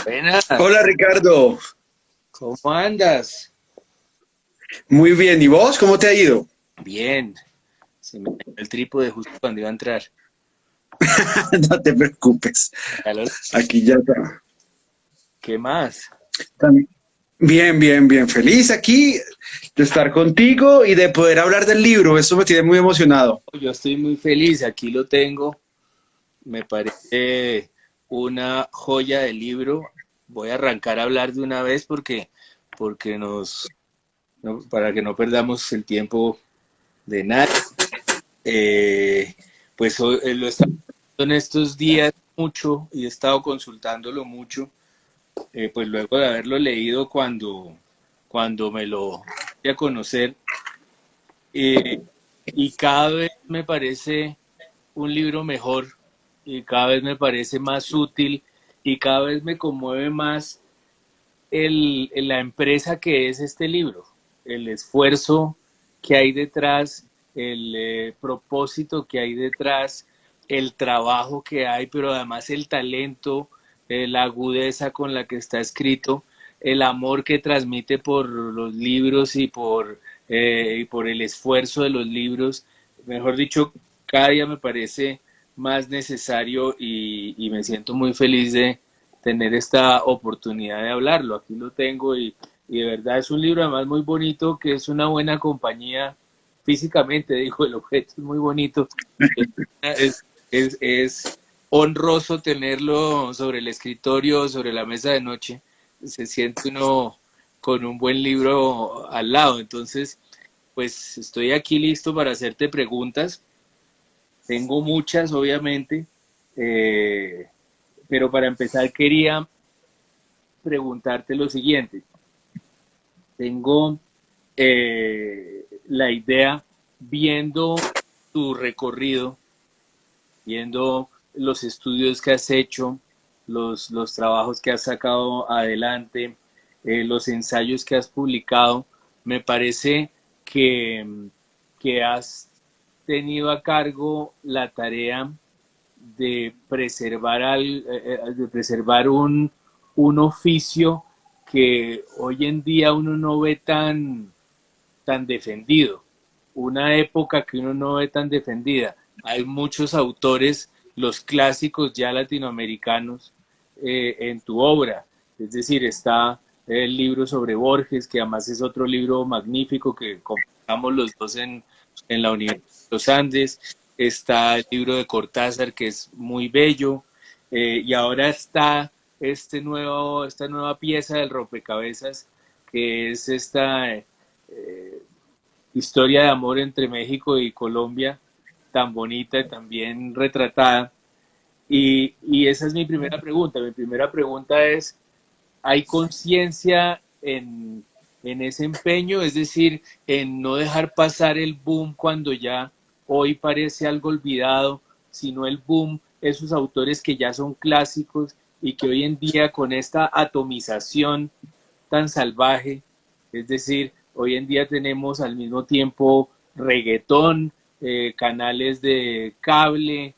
Buenas, Hola Ricardo, ¿cómo andas? muy bien. ¿Y vos? ¿Cómo te ha ido? Bien, se me cayó el trípode justo cuando iba a entrar. No te preocupes, Calor, aquí ya está. ¿qué más? Bien, bien, bien. Feliz aquí de estar contigo y de poder hablar del libro. Eso me tiene muy emocionado. Yo estoy muy feliz, aquí lo tengo, me parece una joya de libro. Voy a arrancar a hablar de una vez porque para que no perdamos el tiempo de nada. Eh, pues lo he estado viendo en estos días mucho y he estado consultándolo mucho. Pues luego de haberlo leído cuando me lo di a conocer, eh, y cada vez me parece un libro mejor y cada vez me parece más útil y cada vez me conmueve más la empresa que es este libro, el esfuerzo que hay detrás, el propósito que hay detrás, el trabajo que hay, pero además el talento, la agudeza con la que está escrito, el amor que transmite por los libros y por el esfuerzo de los libros. Mejor dicho, cada día me parece más necesario y me siento muy feliz de tener esta oportunidad de hablarlo. Aquí lo tengo y de verdad es un libro además muy bonito, que es una buena compañía físicamente, digo, el objeto es muy bonito. Es, es honroso tenerlo sobre el escritorio, sobre la mesa de noche. Se siente uno con un buen libro al lado. Entonces, pues estoy aquí listo para hacerte preguntas. Tengo muchas, obviamente, eh, pero para empezar quería preguntarte lo siguiente. Tengo la idea, viendo tu recorrido, viendo los estudios que has hecho, los trabajos que has sacado adelante, los ensayos que has publicado, me parece que, que has tenido a cargo la tarea de preservar un oficio que hoy en día uno no ve tan defendido, una época que uno no ve tan defendida. Hay muchos autores, los clásicos ya latinoamericanos, en tu obra. Es decir, está el libro sobre Borges, que además es otro libro magnífico que compramos los dos en la Universidad de los Andes. Está el libro de Cortázar, que es muy bello. Y ahora está esta nueva pieza del rompecabezas, que es esta historia de amor entre México y Colombia, tan bonita y tan bien retratada. Y esa es mi primera pregunta. Mi primera pregunta es, ¿hay conciencia en ese empeño? Es decir, en no dejar pasar el boom cuando ya hoy parece algo olvidado, sino el boom, esos autores que ya son clásicos y que hoy en día con esta atomización tan salvaje, es decir, hoy en día tenemos al mismo tiempo reggaetón, canales de cable,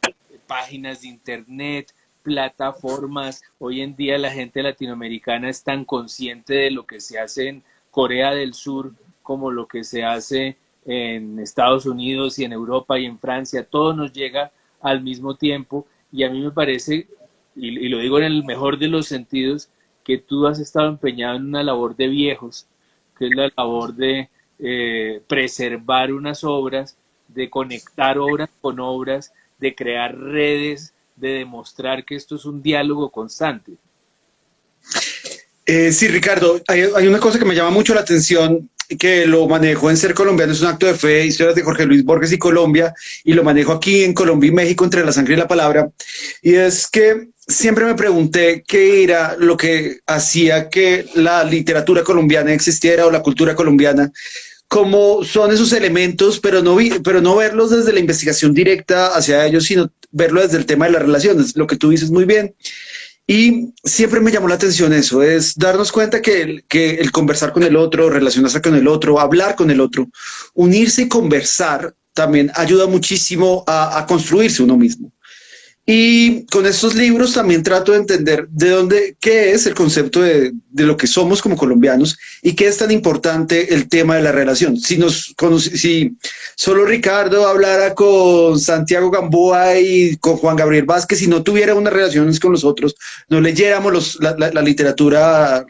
páginas de internet, plataformas. Hoy en día la gente latinoamericana es tan consciente de lo que se hace en Corea del Sur como lo que se hace en Estados Unidos y en Europa y en Francia. Todo nos llega al mismo tiempo y a mí me parece, y lo digo en el mejor de los sentidos, que tú has estado empeñado en una labor de viejos, que es la labor de preservar unas obras, de conectar obras con obras, de crear redes, de demostrar que esto es un diálogo constante. Sí, Ricardo, hay una cosa que me llama mucho la atención, que lo manejo en Ser Colombiano, es un acto de fe, historias de Jorge Luis Borges y Colombia, y lo manejo aquí en Colombia y México entre la sangre y la palabra, y es que siempre me pregunté qué era lo que hacía que la literatura colombiana existiera o la cultura colombiana, cómo son esos elementos, pero no verlos desde la investigación directa hacia ellos, sino verlo desde el tema de las relaciones, lo que tú dices muy bien. Y siempre me llamó la atención eso, es darnos cuenta que el conversar con el otro, relacionarse con el otro, hablar con el otro, unirse y conversar también ayuda muchísimo a construirse uno mismo. Y con estos libros también trato de entender de dónde, qué es el concepto de lo que somos como colombianos y qué es tan importante el tema de la relación. Si solo Ricardo hablara con Santiago Gamboa y con Juan Gabriel Vázquez y no tuviera unas relaciones con los otros, no leyéramos la literatura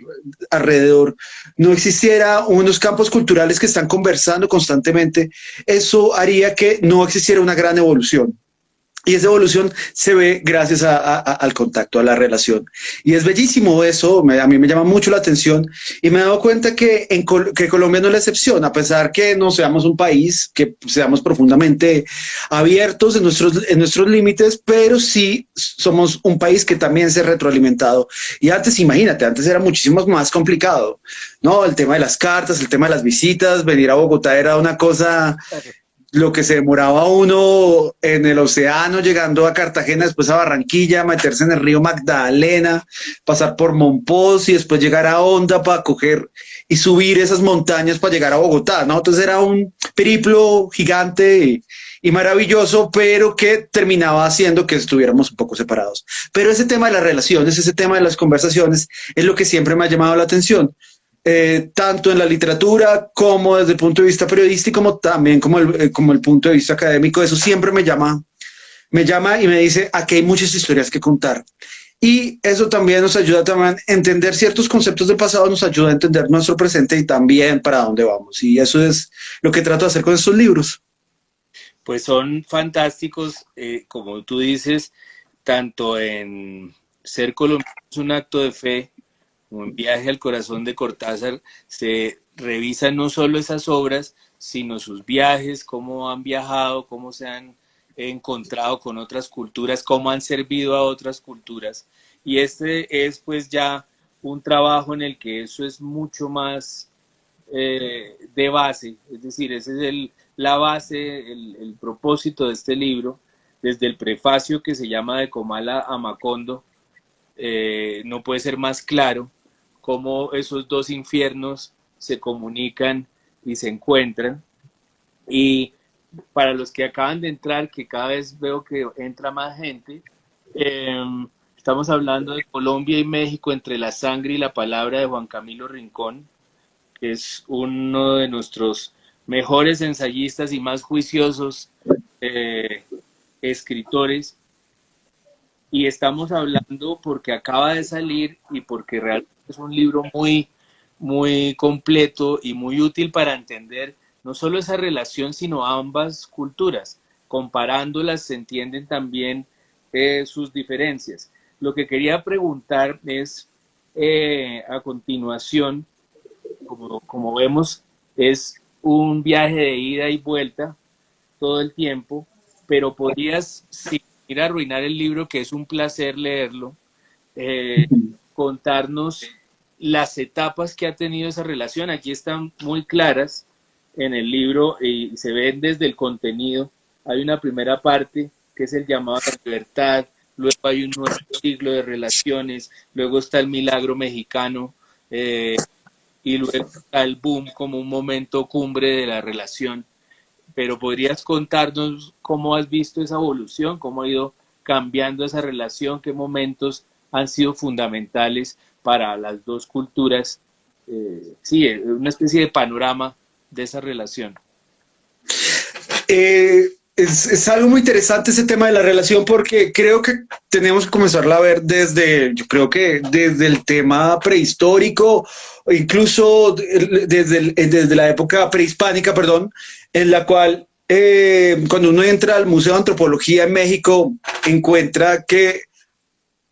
alrededor, no existiera unos campos culturales que están conversando constantemente, eso haría que no existiera una gran evolución. Y esa evolución se ve gracias al contacto, a la relación. Y es bellísimo eso, a mí me llama mucho la atención y me he dado cuenta que Colombia no es la excepción, a pesar que no seamos un país, que seamos profundamente abiertos en nuestros límites, pero sí somos un país que también se ha retroalimentado. Y antes, imagínate, antes era muchísimo más complicado, ¿no? El tema de las cartas, el tema de las visitas, venir a Bogotá era una cosa lo que se demoraba uno en el océano, llegando a Cartagena, después a Barranquilla, meterse en el río Magdalena, pasar por Monpós y después llegar a Honda para coger y subir esas montañas para llegar a Bogotá, ¿no? Entonces era un periplo gigante y maravilloso, pero que terminaba haciendo que estuviéramos un poco separados. Pero ese tema de las relaciones, ese tema de las conversaciones, es lo que siempre me ha llamado la atención. Tanto en la literatura como desde el punto de vista periodístico, como también como el punto de vista académico. Eso siempre me llama y me dice, aquí hay muchas historias que contar. Y eso también nos ayuda también a entender ciertos conceptos del pasado, nos ayuda a entender nuestro presente y también para dónde vamos. Y eso es lo que trato de hacer con estos libros. Pues son fantásticos, como tú dices, tanto en Ser colombiano es un acto de fe, un viaje al corazón de Cortázar, se revisan no solo esas obras, sino sus viajes, cómo han viajado, cómo se han encontrado con otras culturas, cómo han servido a otras culturas. Y este es pues ya un trabajo en el que eso es mucho más de base, es decir, ese es la base, el propósito de este libro, desde el prefacio que se llama De Comala a Macondo, no puede ser más claro cómo esos dos infiernos se comunican y se encuentran. Y para los que acaban de entrar, que cada vez veo que entra más gente, estamos hablando de Colombia y México entre la sangre y la palabra de Juan Camilo Rincón, que es uno de nuestros mejores ensayistas y más juiciosos escritores. Y estamos hablando porque acaba de salir y porque realmente es un libro muy, muy completo y muy útil para entender no solo esa relación, sino ambas culturas. Comparándolas se entienden también sus diferencias. Lo que quería preguntar es, a continuación, como vemos, es un viaje de ida y vuelta todo el tiempo, pero podrías, sin ir a arruinar el libro, que es un placer leerlo, contarnos las etapas que ha tenido esa relación. Aquí están muy claras en el libro y se ven desde el contenido. Hay una primera parte que es el llamado a la libertad, luego hay un nuevo siglo de relaciones, luego está el milagro mexicano, y luego está el boom como un momento cumbre de la relación. Pero podrías contarnos cómo has visto esa evolución, cómo ha ido cambiando esa relación, qué momentos han sido fundamentales para las dos culturas. Sí, una especie de panorama de esa relación. Es algo muy interesante ese tema de la relación porque creo que tenemos que comenzarla a ver yo creo que desde el tema prehistórico, o incluso desde la época prehispánica, perdón, en la cual cuando uno entra al Museo de Antropología en México, encuentra que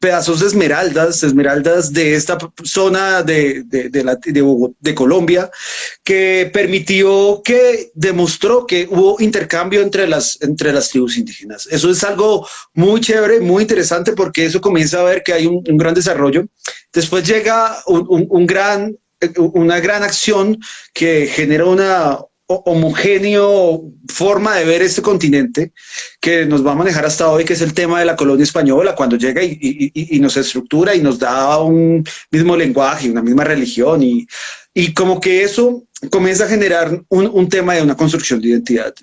pedazos de esmeraldas de esta zona de Colombia, que demostró que hubo intercambio entre las tribus indígenas. Eso es algo muy chévere, muy interesante, porque eso comienza a ver que hay un gran desarrollo. Después llega una gran acción que genera una homogéneo forma de ver este continente que nos va a manejar hasta hoy, que es el tema de la colonia española, cuando llega y nos estructura y nos da un mismo lenguaje, una misma religión y como que eso comienza a generar un tema de una construcción de identidad.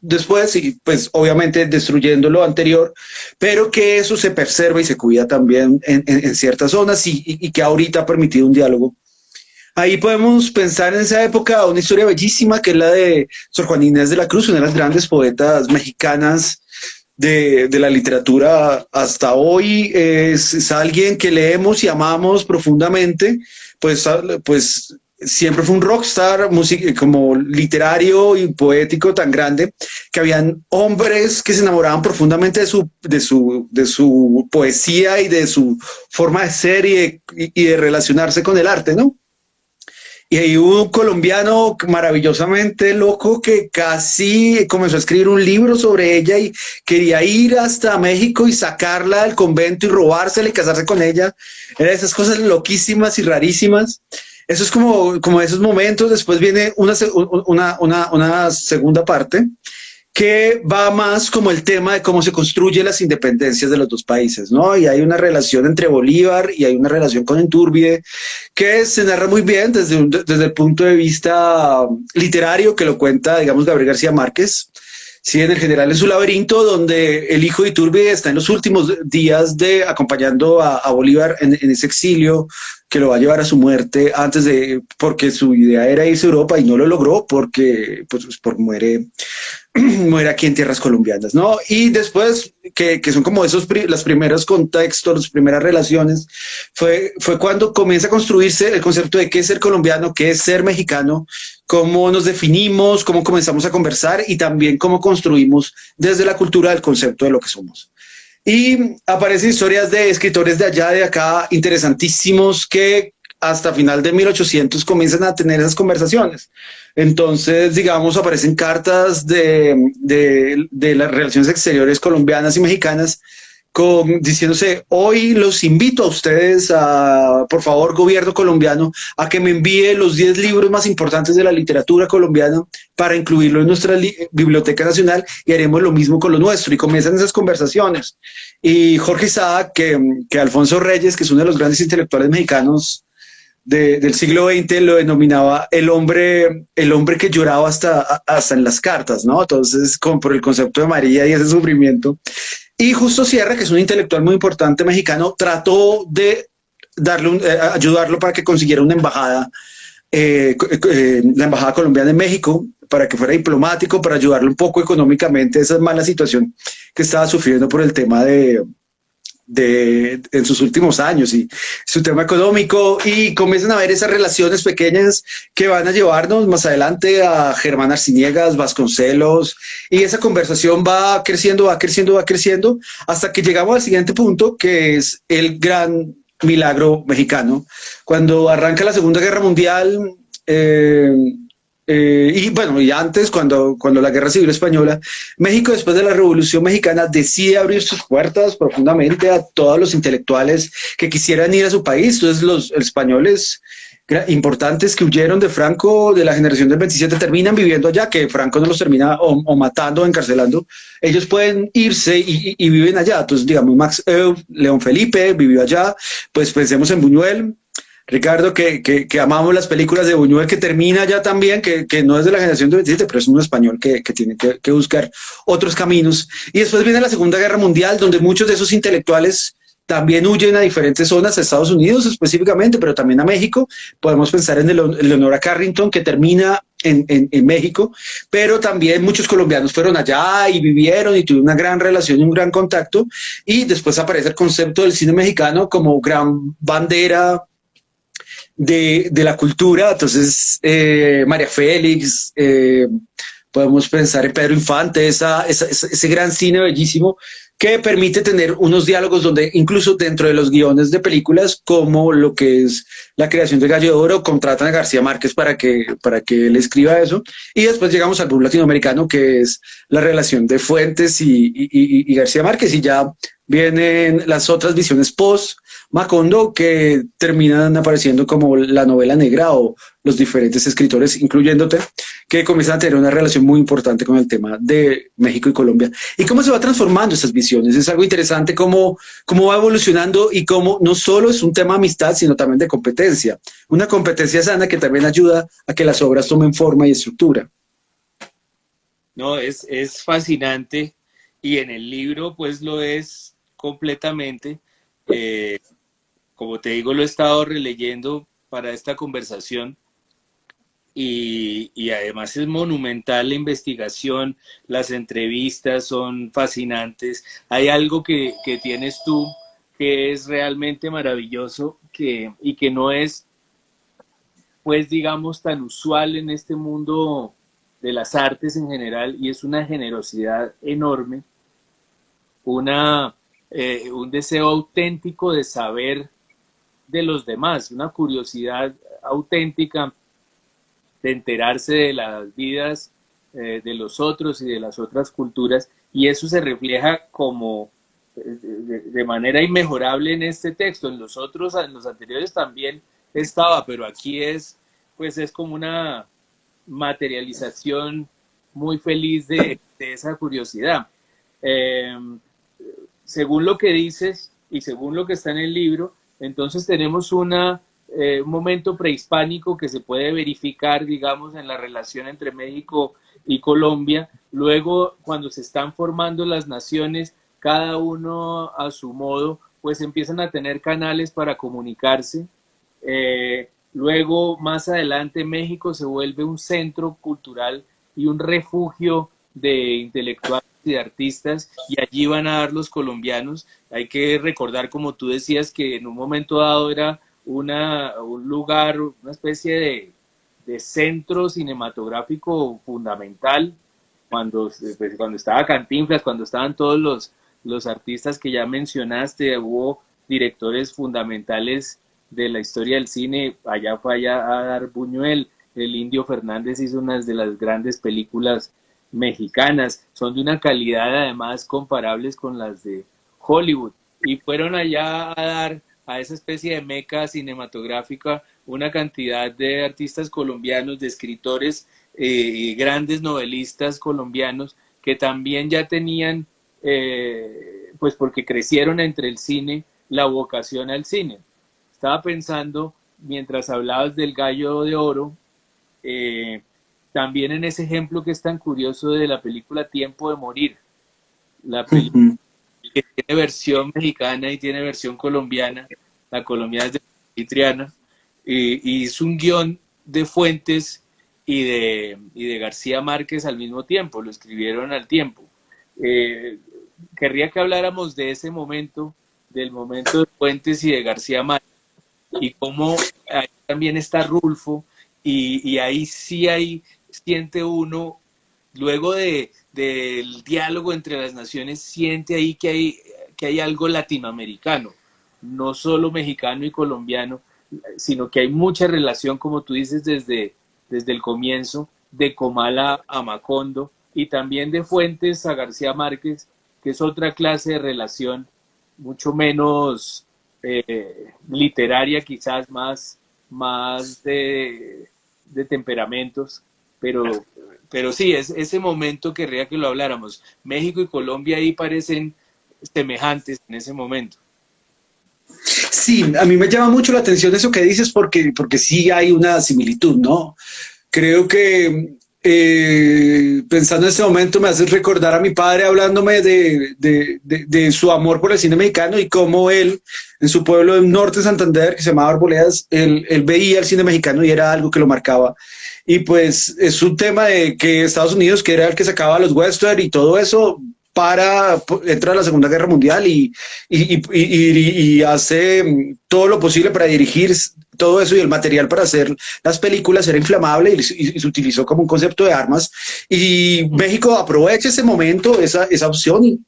Después, y pues obviamente destruyendo lo anterior, pero que eso se preserva y se cuida también en ciertas zonas y que ahorita ha permitido un diálogo. Ahí podemos pensar en esa época una historia bellísima que es la de Sor Juana Inés de la Cruz, una de las grandes poetas mexicanas de la literatura hasta hoy. Es alguien que leemos y amamos profundamente, pues siempre fue un rockstar como literario y poético tan grande que habían hombres que se enamoraban profundamente de su poesía y de su forma de ser y de relacionarse con el arte, ¿no? Y hay un colombiano maravillosamente loco que casi comenzó a escribir un libro sobre ella y quería ir hasta México y sacarla del convento y robársela y casarse con ella. Era esas cosas loquísimas y rarísimas. Eso es como esos momentos. Después viene una segunda parte que va más como el tema de cómo se construyen las independencias de los dos países, ¿no? Y hay una relación entre Bolívar y hay una relación con Iturbide que se narra muy bien desde el punto de vista literario que lo cuenta, digamos, Gabriel García Márquez. Sí, en el General en su laberinto, donde el hijo de Iturbide está en los últimos días acompañando a Bolívar en ese exilio que lo va a llevar a su muerte porque su idea era irse a Europa y no lo logró porque muere aquí en tierras colombianas, ¿no? Y después, que son como los primeros contextos, las primeras relaciones, fue cuando comienza a construirse el concepto de qué es ser colombiano, qué es ser mexicano, cómo nos definimos, cómo comenzamos a conversar y también cómo construimos desde la cultura el concepto de lo que somos. Y aparecen historias de escritores de allá, de acá, interesantísimos, que hasta final de 1800 comienzan a tener esas conversaciones. Entonces, digamos, aparecen cartas de las relaciones exteriores colombianas y mexicanas diciéndose, hoy los invito a ustedes, por favor, gobierno colombiano, a que me envíe los 10 libros más importantes de la literatura colombiana para incluirlo en nuestra Biblioteca Nacional y haremos lo mismo con lo nuestro. Y comienzan esas conversaciones. Y Jorge Isaac, que Alfonso Reyes, que es uno de los grandes intelectuales mexicanos del siglo XX, lo denominaba el hombre que lloraba hasta en las cartas, ¿no? Entonces, por el concepto de María y ese sufrimiento. Y Justo Sierra, que es un intelectual muy importante mexicano, trató de ayudarlo para que consiguiera una embajada, la embajada colombiana en México, para que fuera diplomático, para ayudarlo un poco económicamente a esa mala situación que estaba sufriendo por el tema en sus últimos años y su tema económico, y comienzan a ver esas relaciones pequeñas que van a llevarnos más adelante a Germán Arciniegas, Vasconcelos, y esa conversación va creciendo, hasta que llegamos al siguiente punto, que es el gran milagro mexicano. Cuando arranca la Segunda Guerra Mundial, y antes, cuando la Guerra Civil Española, México, después de la Revolución Mexicana, decide abrir sus puertas profundamente a todos los intelectuales que quisieran ir a su país. Entonces, los españoles importantes que huyeron de Franco, de la generación del 27, terminan viviendo allá, que Franco no los termina o matando o encarcelando. Ellos pueden irse y viven allá. Entonces, digamos, Max Euff, León Felipe vivió allá. Pues pensemos en Buñuel. Ricardo, que amamos las películas de Buñuel, que termina ya también, que no es de la generación de 27, pero es un español que tiene que buscar otros caminos. Y después viene la Segunda Guerra Mundial, donde muchos de esos intelectuales también huyen a diferentes zonas, a Estados Unidos específicamente, pero también a México. Podemos pensar en Leonora Carrington, que termina en México, pero también muchos colombianos fueron allá y vivieron y tuvieron una gran relación y un gran contacto. Y después aparece el concepto del cine mexicano como gran bandera de la cultura. Entonces, María Félix, podemos pensar en Pedro Infante, ese gran cine bellísimo que permite tener unos diálogos donde incluso dentro de los guiones de películas, como lo que es La creación de Gallo de Oro, contratan a García Márquez para que él escriba eso. Y después llegamos al boom latinoamericano, que es la relación de Fuentes y García Márquez, y ya vienen las otras visiones post Macondo que terminan apareciendo como la novela negra o los diferentes escritores, incluyéndote, que comienzan a tener una relación muy importante con el tema de México y Colombia. ¿Y cómo se va transformando esas visiones? Es algo interesante cómo va evolucionando y cómo no solo es un tema de amistad, sino también de competencia. Una competencia sana que también ayuda a que las obras tomen forma y estructura. No, es fascinante y en el libro pues lo es completamente. Eh, Como te digo, lo he estado releyendo para esta conversación y además es monumental la investigación, las entrevistas son fascinantes. Hay algo que tienes tú que es realmente maravilloso y que no es, pues digamos, tan usual en este mundo de las artes en general y es una generosidad enorme, un deseo auténtico de saber de los demás, una curiosidad auténtica de enterarse de las vidas de los otros y de las otras culturas, y eso se refleja como de manera inmejorable en este texto. En los otros, en los anteriores también estaba, pero aquí pues es como una materialización muy feliz de esa curiosidad. Eh, Según lo que dices y según lo que está en el libro, entonces tenemos un momento prehispánico que se puede verificar, digamos, en la relación entre México y Colombia. Luego, cuando se están formando las naciones, cada uno a su modo, pues empiezan a tener canales para comunicarse. Luego, más adelante, México se vuelve un centro cultural y un refugio de intelectuales y de artistas, y allí van a dar los colombianos. Hay que recordar, como tú decías, que en un momento dado era un lugar, una especie de centro cinematográfico fundamental, cuando estaba Cantinflas, cuando estaban todos los artistas que ya mencionaste, hubo directores fundamentales de la historia del cine. Allá fue allá a dar Buñuel, el Indio Fernández hizo una de las grandes películas mexicanas, son de una calidad además comparables con las de Hollywood, y fueron allá a dar a esa especie de meca cinematográfica una cantidad de artistas colombianos, de escritores y grandes novelistas colombianos que también ya tenían, pues porque crecieron entre el cine, la vocación al cine. Estaba pensando, mientras hablabas del Gallo de Oro, eh, también en ese ejemplo que es tan curioso de la película Tiempo de Morir, la película que tiene versión mexicana y tiene versión colombiana, la colombiana es de Triana, y es un guión de Fuentes y de García Márquez al mismo tiempo, lo escribieron al tiempo. Eh, Querría que habláramos de ese momento, del momento de Fuentes y de García Márquez, y cómo ahí también está Rulfo, y ahí sí hay, siente uno, luego del diálogo entre las naciones, siente ahí que hay algo latinoamericano, no solo mexicano y colombiano, sino que hay mucha relación, como tú dices, desde el comienzo, de Comala a Macondo, y también de Fuentes a García Márquez, que es otra clase de relación, mucho menos literaria, quizás más de temperamentos, pero sí, es ese momento querría que lo habláramos. México y Colombia ahí parecen semejantes en ese momento. Sí, a mí me llama mucho la atención eso que dices porque sí hay una similitud, ¿no? Creo que pensando en este momento me haces recordar a mi padre hablándome de su amor por el cine mexicano y cómo él, en su pueblo del norte de Santander, que se llamaba Arboledas, él veía el cine mexicano y era algo que lo marcaba. Y pues es un tema de que Estados Unidos, que era el que sacaba los western y todo eso, entra a la Segunda Guerra Mundial y hace todo lo posible para dirigir todo eso, y el material para hacer las películas era inflamable y se utilizó como un concepto de armas. Y México aprovecha ese momento, esa opción, y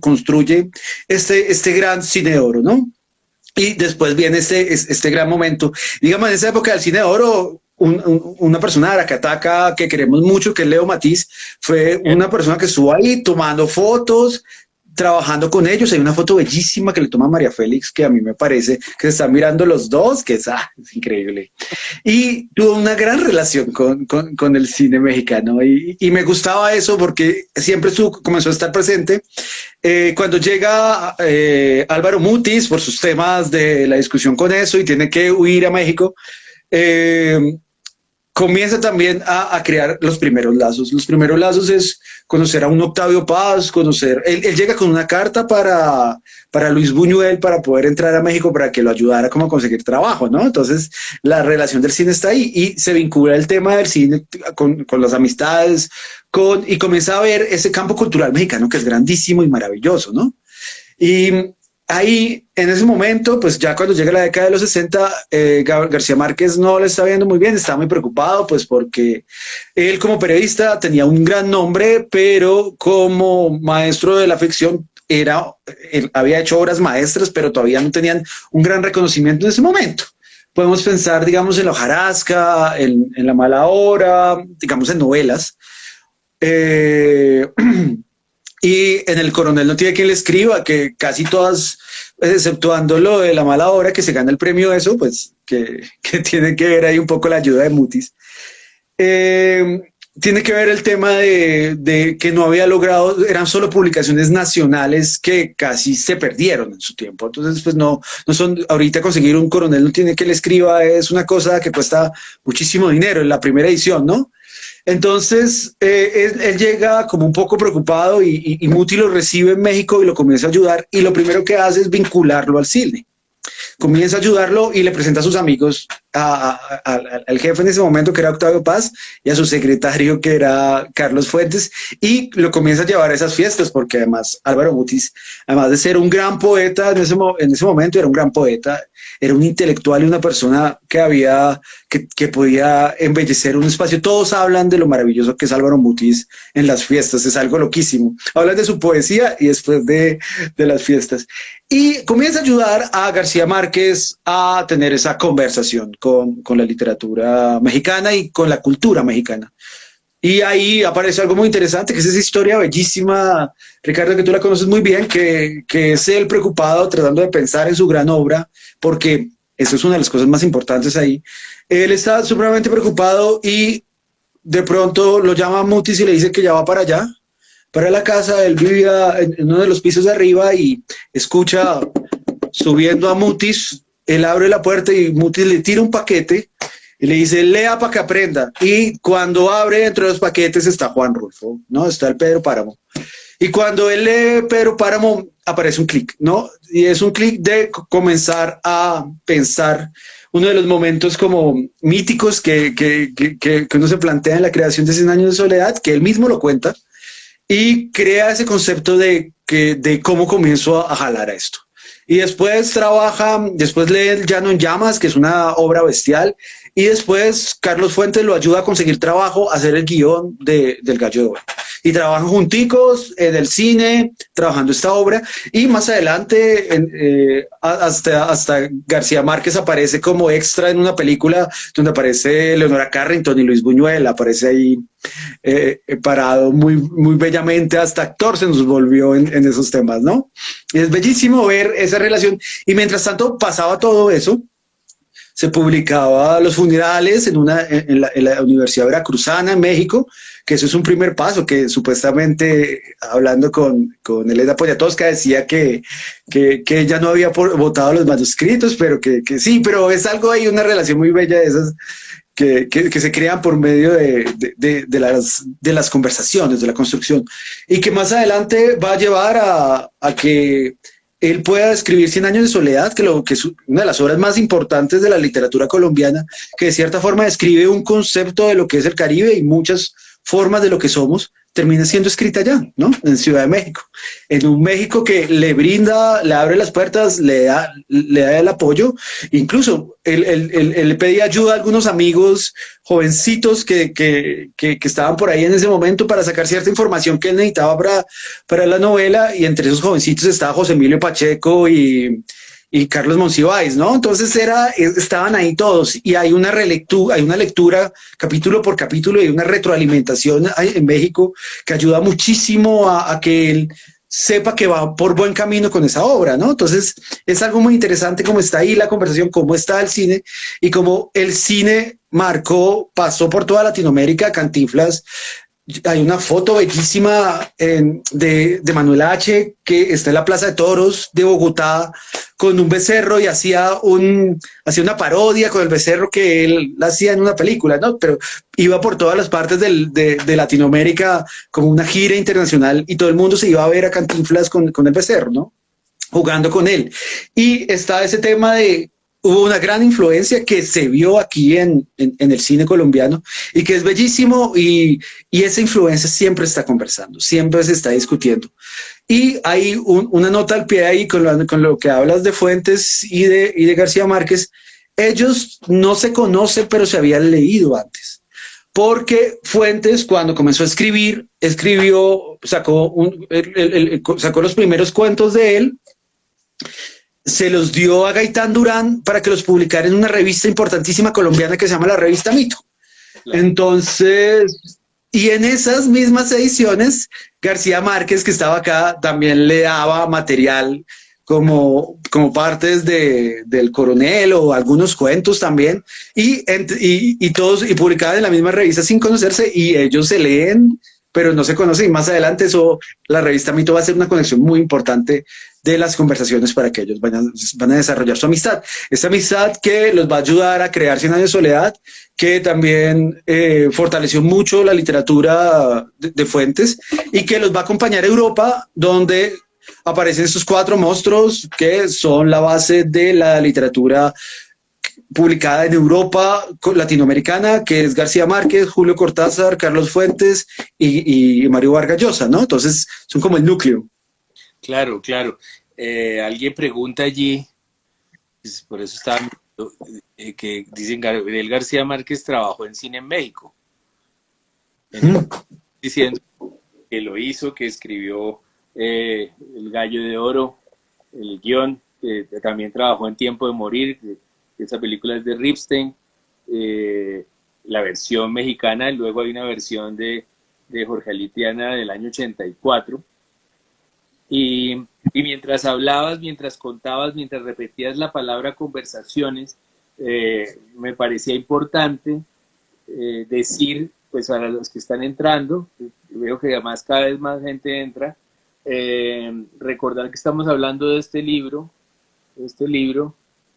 construye este gran cine de oro, ¿no? Y después viene este gran momento. Digamos, en esa época del cine de oro, una persona de Aracataca que queremos mucho, que es Leo Matiz, fue una persona que estuvo ahí tomando fotos, trabajando con ellos. Hay una foto bellísima que le toma María Félix, que a mí me parece que se están mirando los dos, que es increíble. Y tuvo una gran relación con el cine mexicano y me gustaba eso porque siempre comenzó a estar presente. Cuando llega Álvaro Mutis por sus temas de la discusión con eso y tiene que huir a México, comienza también a crear los primeros lazos. Los primeros lazos es conocer a un Octavio Paz, él llega con una carta para Luis Buñuel para poder entrar a México para que lo ayudara como a conseguir trabajo, ¿no? Entonces la relación del cine está ahí y se vincula el tema del cine con las amistades, y comienza a ver ese campo cultural mexicano que es grandísimo y maravilloso, ¿no? Y ahí, en ese momento, pues ya cuando llega la década de los 60, García Márquez no le está viendo muy bien, está muy preocupado, pues porque él como periodista tenía un gran nombre, pero como maestro de la ficción él había hecho obras maestras, pero todavía no tenían un gran reconocimiento en ese momento. Podemos pensar, digamos, en La hojarasca, en La mala hora, digamos, en novelas. Y en El coronel no tiene quien le escriba, que casi todas, exceptuando lo de La mala hora, que se gana el premio eso, pues que tiene que ver ahí un poco la ayuda de Mutis. Tiene que ver el tema de que no había logrado, eran solo publicaciones nacionales que casi se perdieron en su tiempo. Entonces, pues no son, ahorita conseguir un coronel no tiene que le escriba, es una cosa que cuesta muchísimo dinero en la primera edición, ¿no? Entonces, él llega como un poco preocupado y Muti lo recibe en México y lo comienza a ayudar y lo primero que hace es vincularlo al cine. Comienza a ayudarlo y le presenta a sus amigos, al jefe en ese momento que era Octavio Paz y a su secretario que era Carlos Fuentes y lo comienza a llevar a esas fiestas porque además Álvaro Mutis, además de ser un gran poeta en ese momento, era un gran poeta, era un intelectual y una persona que podía embellecer un espacio. Todos hablan de lo maravilloso que es Álvaro Mutis en las fiestas, es algo loquísimo. Hablan de su poesía y después de las fiestas. Y comienza a ayudar a García Márquez a tener esa conversación con la literatura mexicana y con la cultura mexicana. Y ahí aparece algo muy interesante, que es esa historia bellísima, Ricardo, que tú la conoces muy bien, que es él preocupado tratando de pensar en su gran obra, porque eso es una de las cosas más importantes ahí. Él está supremamente preocupado y de pronto lo llama a Mutis y le dice que ya va para allá, para la casa. Él vivía en uno de los pisos de arriba y escucha subiendo a Mutis. Él abre la puerta y Mutis le tira un paquete y le dice, lea para que aprenda. Y cuando abre, entre los paquetes está Juan Rulfo, ¿no? Está el Pedro Páramo. Y cuando él lee Pedro Páramo, aparece un clic, ¿no? Y es un clic de comenzar a pensar uno de los momentos como míticos que uno se plantea en la creación de 100 años de soledad, que él mismo lo cuenta, y crea ese concepto de cómo comienzo a jalar a esto. Y después después lee El llano en llamas, que es una obra bestial, y después Carlos Fuentes lo ayuda a conseguir trabajo, a hacer el guión del Gallo de Oro. Y trabajan junticos en el cine, trabajando esta obra, y más adelante hasta García Márquez aparece como extra en una película donde aparece Leonora Carrington y Luis Buñuel, aparece ahí parado muy, muy bellamente, hasta actor se nos volvió en esos temas, ¿no? Y es bellísimo ver esa relación, y mientras tanto pasaba todo eso, se publicaba Los funerales en la Universidad Veracruzana en México, que eso es un primer paso, que supuestamente, hablando con Elena Poniatowska, decía que ella no había votado los manuscritos, pero que sí, pero es algo ahí, una relación muy bella de esas que se crean por medio de las conversaciones, de la construcción, y que más adelante va a llevar a que él pueda escribir 100 años de soledad, que es una de las obras más importantes de la literatura colombiana, que de cierta forma describe un concepto de lo que es el Caribe y muchas formas de lo que somos, termina siendo escrita allá, ¿no? En Ciudad de México. En un México que le brinda, le abre las puertas, le da el apoyo. Incluso él pedía ayuda a algunos amigos jovencitos que estaban por ahí en ese momento para sacar cierta información que él necesitaba para la novela, y entre esos jovencitos estaba José Emilio Pacheco y Carlos Monsiváis, ¿no? Entonces estaban ahí todos, y hay una lectura capítulo por capítulo, y una retroalimentación en México que ayuda muchísimo a que él sepa que va por buen camino con esa obra, ¿no? Entonces, es algo muy interesante cómo está ahí la conversación, cómo está el cine y cómo el cine marcó, pasó por toda Latinoamérica. Cantinflas, hay una foto bellísima de Manuel H. que está en la Plaza de Toros de Bogotá con un becerro y hacía una parodia con el becerro que él hacía en una película, ¿no? Pero iba por todas las partes de Latinoamérica como una gira internacional y todo el mundo se iba a ver a Cantinflas con el becerro, ¿no? Jugando con él. Y está ese tema de, hubo una gran influencia que se vio aquí en el cine colombiano y que es bellísimo y esa influencia siempre está conversando, siempre se está discutiendo. Y hay una nota al pie ahí con lo que hablas de Fuentes y de García Márquez. Ellos no se conocen, pero se habían leído antes. Porque Fuentes, cuando comenzó a escribir, sacó los primeros cuentos de él, se los dio a Gaitán Durán para que los publicara en una revista importantísima colombiana que se llama la Revista Mito. Claro. Entonces, y en esas mismas ediciones, García Márquez, que estaba acá, también le daba material como partes del Coronel o algunos cuentos también, todos, y publicaban en la misma revista sin conocerse, y ellos se leen, pero no se conocen, y más adelante la revista Mito va a ser una conexión muy importante de las conversaciones para que ellos van a desarrollar su amistad. Esta amistad que los va a ayudar a crear 100 años de soledad, que también fortaleció mucho la literatura de Fuentes y que los va a acompañar a Europa, donde aparecen estos 4 monstruos que son la base de la literatura publicada en Europa latinoamericana, que es García Márquez, Julio Cortázar, Carlos Fuentes y Mario Vargas Llosa, ¿no? Entonces son como el núcleo. Claro, claro. Alguien pregunta allí, pues, por eso estaba que dicen Gabriel García Márquez trabajó en cine en México. Entonces, diciendo que lo hizo, que escribió El Gallo de Oro, el guión, que también trabajó en Tiempo de Morir, que esa película es de Ripstein, la versión mexicana, y luego hay una versión de Jorge Alitiana del año 84. Y mientras hablabas, mientras contabas, mientras repetías la palabra conversaciones, me parecía importante decir, pues para los que están entrando, veo que además cada vez más gente entra, recordar que estamos hablando de este libro,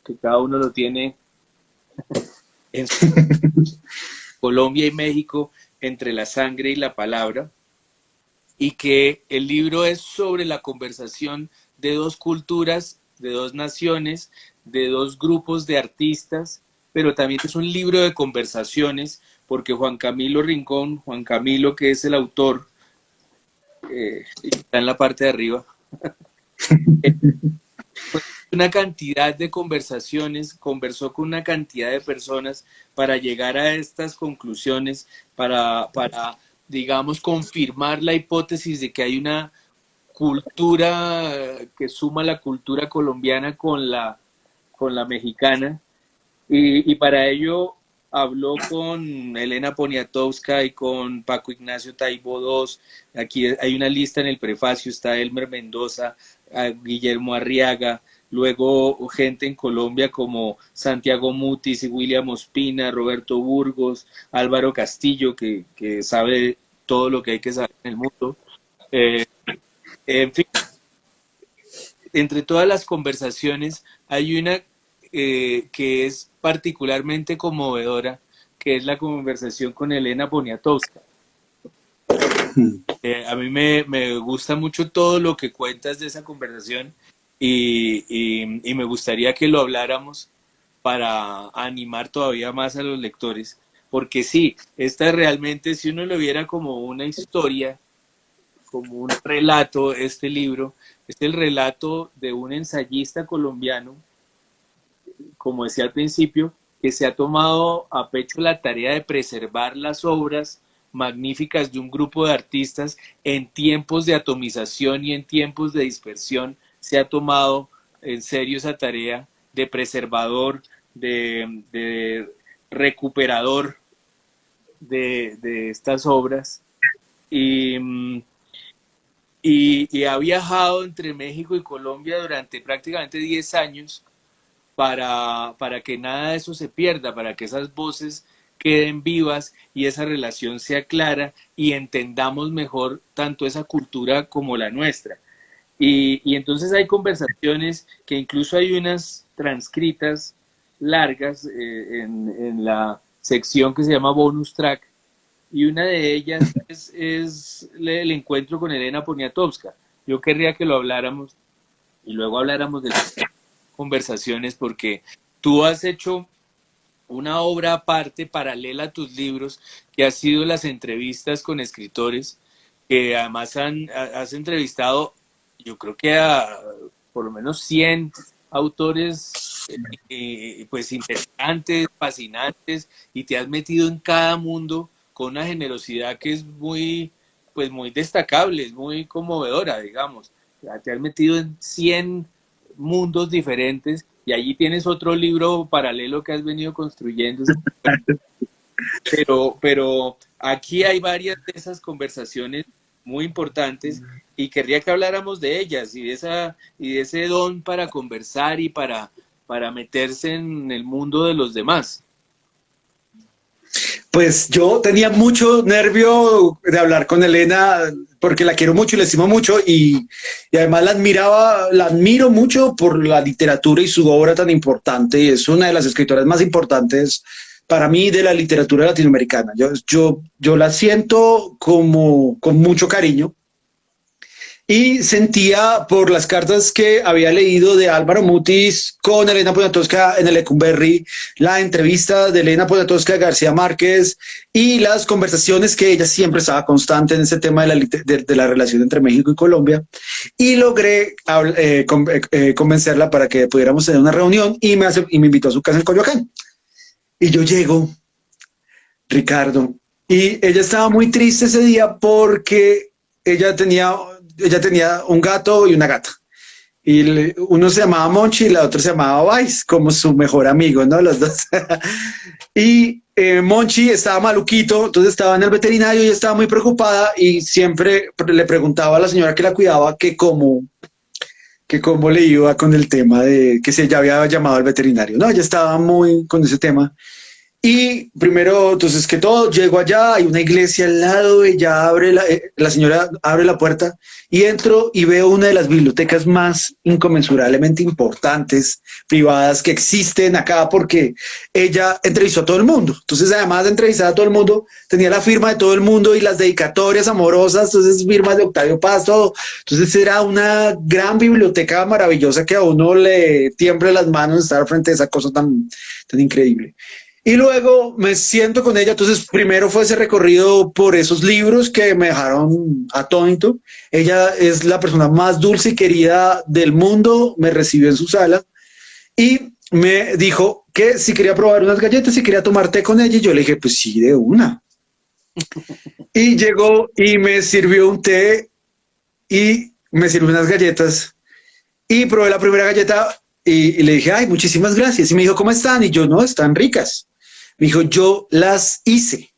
que cada uno lo tiene en Colombia y México, entre la sangre y la palabra, y que el libro es sobre la conversación de 2 culturas, de 2 naciones, de 2 grupos de artistas, pero también es un libro de conversaciones, porque Juan Camilo Rincón, Juan Camilo, que es el autor, está en la parte de arriba, una cantidad de conversaciones, conversó con una cantidad de personas para llegar a estas conclusiones, para digamos, confirmar la hipótesis de que hay una cultura que suma la cultura colombiana con la mexicana. Y para ello habló con Elena Poniatowska y con Paco Ignacio Taibo II. Aquí hay una lista en el prefacio, está Elmer Mendoza, Guillermo Arriaga, luego gente en Colombia como Santiago Mutis y William Ospina, Roberto Burgos, Álvaro Castillo, que sabe todo lo que hay que saber en el mundo. En fin, entre todas las conversaciones hay una que es particularmente conmovedora, que es la conversación con Elena Poniatowska. A mí me gusta mucho todo lo que cuentas de esa conversación y me gustaría que lo habláramos para animar todavía más a los lectores, porque sí, esta realmente, si uno lo viera como una historia, como un relato, este libro, es el relato de un ensayista colombiano, como decía al principio, que se ha tomado a pecho la tarea de preservar las obras magníficas de un grupo de artistas en tiempos de atomización y en tiempos de dispersión. Se ha tomado en serio esa tarea de preservador, de recuperador de estas obras. Y y ha viajado entre México y Colombia durante prácticamente 10 años para que nada de eso se pierda, para que esas voces queden vivas y esa relación sea clara y entendamos mejor tanto esa cultura como la nuestra. Y entonces hay conversaciones que incluso hay unas transcritas largas en la sección que se llama bonus track, y una de ellas es el encuentro con Elena Poniatowska. Yo querría que lo habláramos y luego habláramos de las conversaciones, porque tú has hecho una obra aparte, paralela a tus libros, que ha sido las entrevistas con escritores, que además has entrevistado, yo creo que a por lo menos 100 autores pues interesantes, fascinantes, y te has metido en cada mundo con una generosidad que es muy, pues muy destacable, es muy conmovedora, digamos. Te has metido en 100 mundos diferentes y allí tienes otro libro paralelo que has venido construyendo. Pero aquí hay varias de esas conversaciones muy importantes y querría que habláramos de ellas y de ese don para conversar y para meterse en el mundo de los demás. Pues yo tenía mucho nervio de hablar con Elena porque la quiero mucho y la estimo mucho y además la admiro mucho por la literatura y su obra tan importante, y es una de las escritoras más importantes para mí de la literatura latinoamericana. Yo la siento como con mucho cariño. Y sentía por las cartas que había leído de Álvaro Mutis con Elena Poniatowska en el Lecumberri, la entrevista de Elena Poniatowska a García Márquez y las conversaciones que ella siempre estaba constante en ese tema de la relación entre México y Colombia. Y logré convencerla para que pudiéramos tener una reunión y me invitó a su casa en Coyoacán. Y yo llego, Ricardo, y ella estaba muy triste ese día porque ella tenía un gato y una gata. Y uno se llamaba Monchi y la otra se llamaba Vice, como su mejor amigo, ¿no? Los dos. Y Monchi estaba maluquito, entonces estaba en el veterinario y estaba muy preocupada y siempre le preguntaba a la señora que la cuidaba que cómo le iba con el tema de que se ya había llamado al veterinario. No, ella estaba muy con ese tema. Y primero, entonces que todo, llego allá, hay una iglesia al lado, ella la señora abre la puerta y entro y veo una de las bibliotecas más inconmensurablemente importantes, privadas que existen acá, porque ella entrevistó a todo el mundo. Entonces, además de entrevistar a todo el mundo, tenía la firma de todo el mundo y las dedicatorias amorosas, entonces firmas de Octavio Paz, todo. Entonces era una gran biblioteca maravillosa que a uno le tiembla las manos estar frente a esa cosa tan increíble. Y luego me siento con ella, entonces primero fue ese recorrido por esos libros que me dejaron atónito. Ella es la persona más dulce y querida del mundo, me recibió en su sala y me dijo que si quería probar unas galletas, si quería tomar té con ella, y yo le dije, pues sí, de una. Y llegó y me sirvió un té y me sirvió unas galletas y probé la primera galleta y le dije, ay, muchísimas gracias. Y me dijo, ¿cómo están? Y yo, no, están ricas. Me dijo, yo las hice,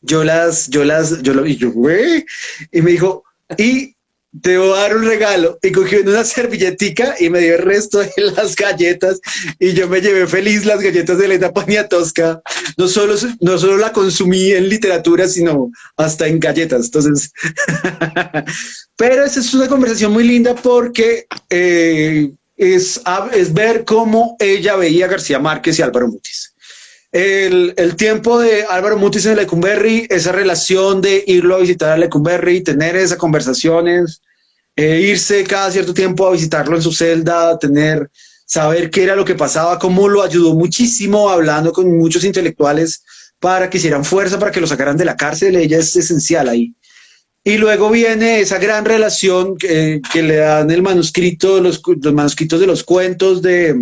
y yo, güey, y me dijo, y te voy a dar un regalo, y cogió en una servilletica y me dio el resto de las galletas, y yo me llevé feliz las galletas de Elena Poniatowska. No solo la consumí en literatura, sino hasta en galletas, entonces, pero esa es una conversación muy linda porque es ver cómo ella veía a García Márquez y Álvaro Mutis. El tiempo de Álvaro Mutis en el Lecumberri, esa relación de irlo a visitar al Lecumberri, tener esas conversaciones, irse cada cierto tiempo a visitarlo en su celda, saber qué era lo que pasaba, cómo lo ayudó muchísimo hablando con muchos intelectuales para que hicieran fuerza, para que lo sacaran de la cárcel. Ella es esencial ahí. Y luego viene esa gran relación que le dan el manuscrito, los manuscritos de los cuentos de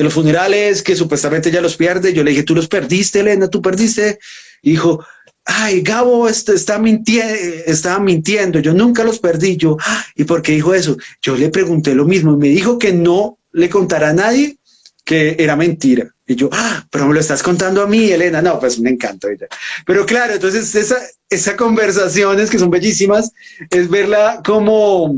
los funerales, que supuestamente ella los pierde. Yo le dije, tú los perdiste, Elena, tú perdiste. Y dijo, ay, Gabo estaba mintiendo, yo nunca los perdí. Yo, ¿y por qué dijo eso? Yo le pregunté lo mismo y me dijo que no le contara a nadie que era mentira. Y yo, ah, pero me lo estás contando a mí, Elena. No, pues me encantó ella. Pero claro, entonces esa conversaciones que son bellísimas, es verla como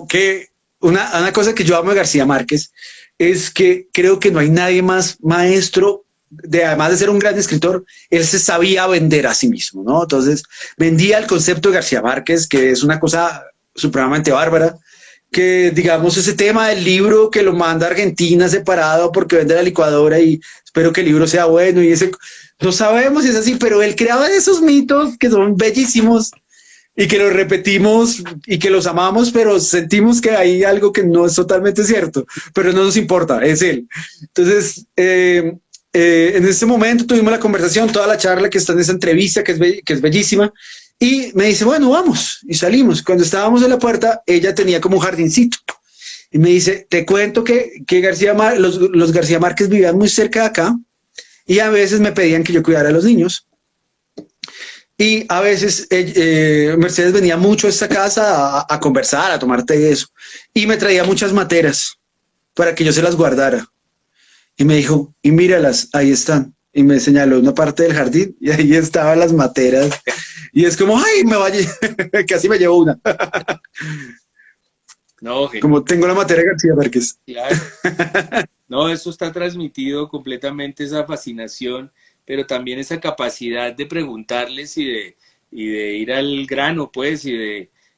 que una cosa que yo amo de García Márquez es que creo que no hay nadie más maestro además de ser un gran escritor, él se sabía vender a sí mismo, ¿no? Entonces, vendía el concepto de García Márquez, que es una cosa supremamente bárbara, que digamos ese tema del libro que lo manda a Argentina separado porque vende la licuadora y espero que el libro sea bueno y ese, no sabemos si es así, pero él creaba esos mitos que son bellísimos y que los repetimos y que los amamos, pero sentimos que hay algo que no es totalmente cierto, pero no nos importa, es él. Entonces, en este momento tuvimos la conversación, toda la charla que está en esa entrevista, que es bellísima, y me dice, bueno, vamos, y salimos. Cuando estábamos en la puerta, ella tenía como un jardincito, y me dice, te cuento que los García Márquez vivían muy cerca de acá, y a veces me pedían que yo cuidara a los niños. Y a veces Mercedes venía mucho a esta casa a conversar, a tomar té y eso. Y me traía muchas materas para que yo se las guardara. Y me dijo, y míralas, ahí están. Y me señaló una parte del jardín y ahí estaban las materas. Y es como, ay, me vaya, casi me llevo una. No, Como tengo la materia de García Márquez. claro. No, eso está transmitido completamente, esa fascinación, pero también esa capacidad de preguntarles y de ir al grano, pues, y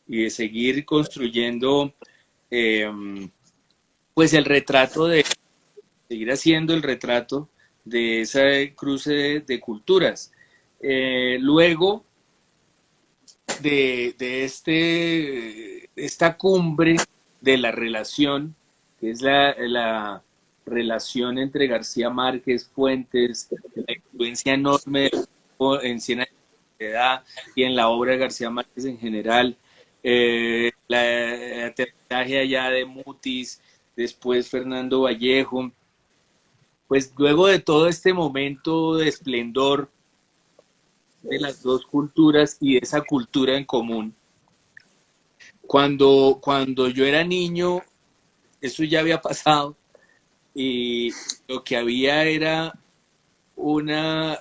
de seguir construyendo, eh, pues, el retrato seguir haciendo el retrato de ese cruce de culturas. Luego esta cumbre de la relación, que es la relación entre García Márquez, Fuentes, la influencia enorme en Cien años de soledad y en la obra de García Márquez en general, el aterrizaje allá de Mutis, después Fernando Vallejo, pues luego de todo este momento de esplendor de las dos culturas y de esa cultura en común, cuando yo era niño, eso ya había pasado y lo que había era una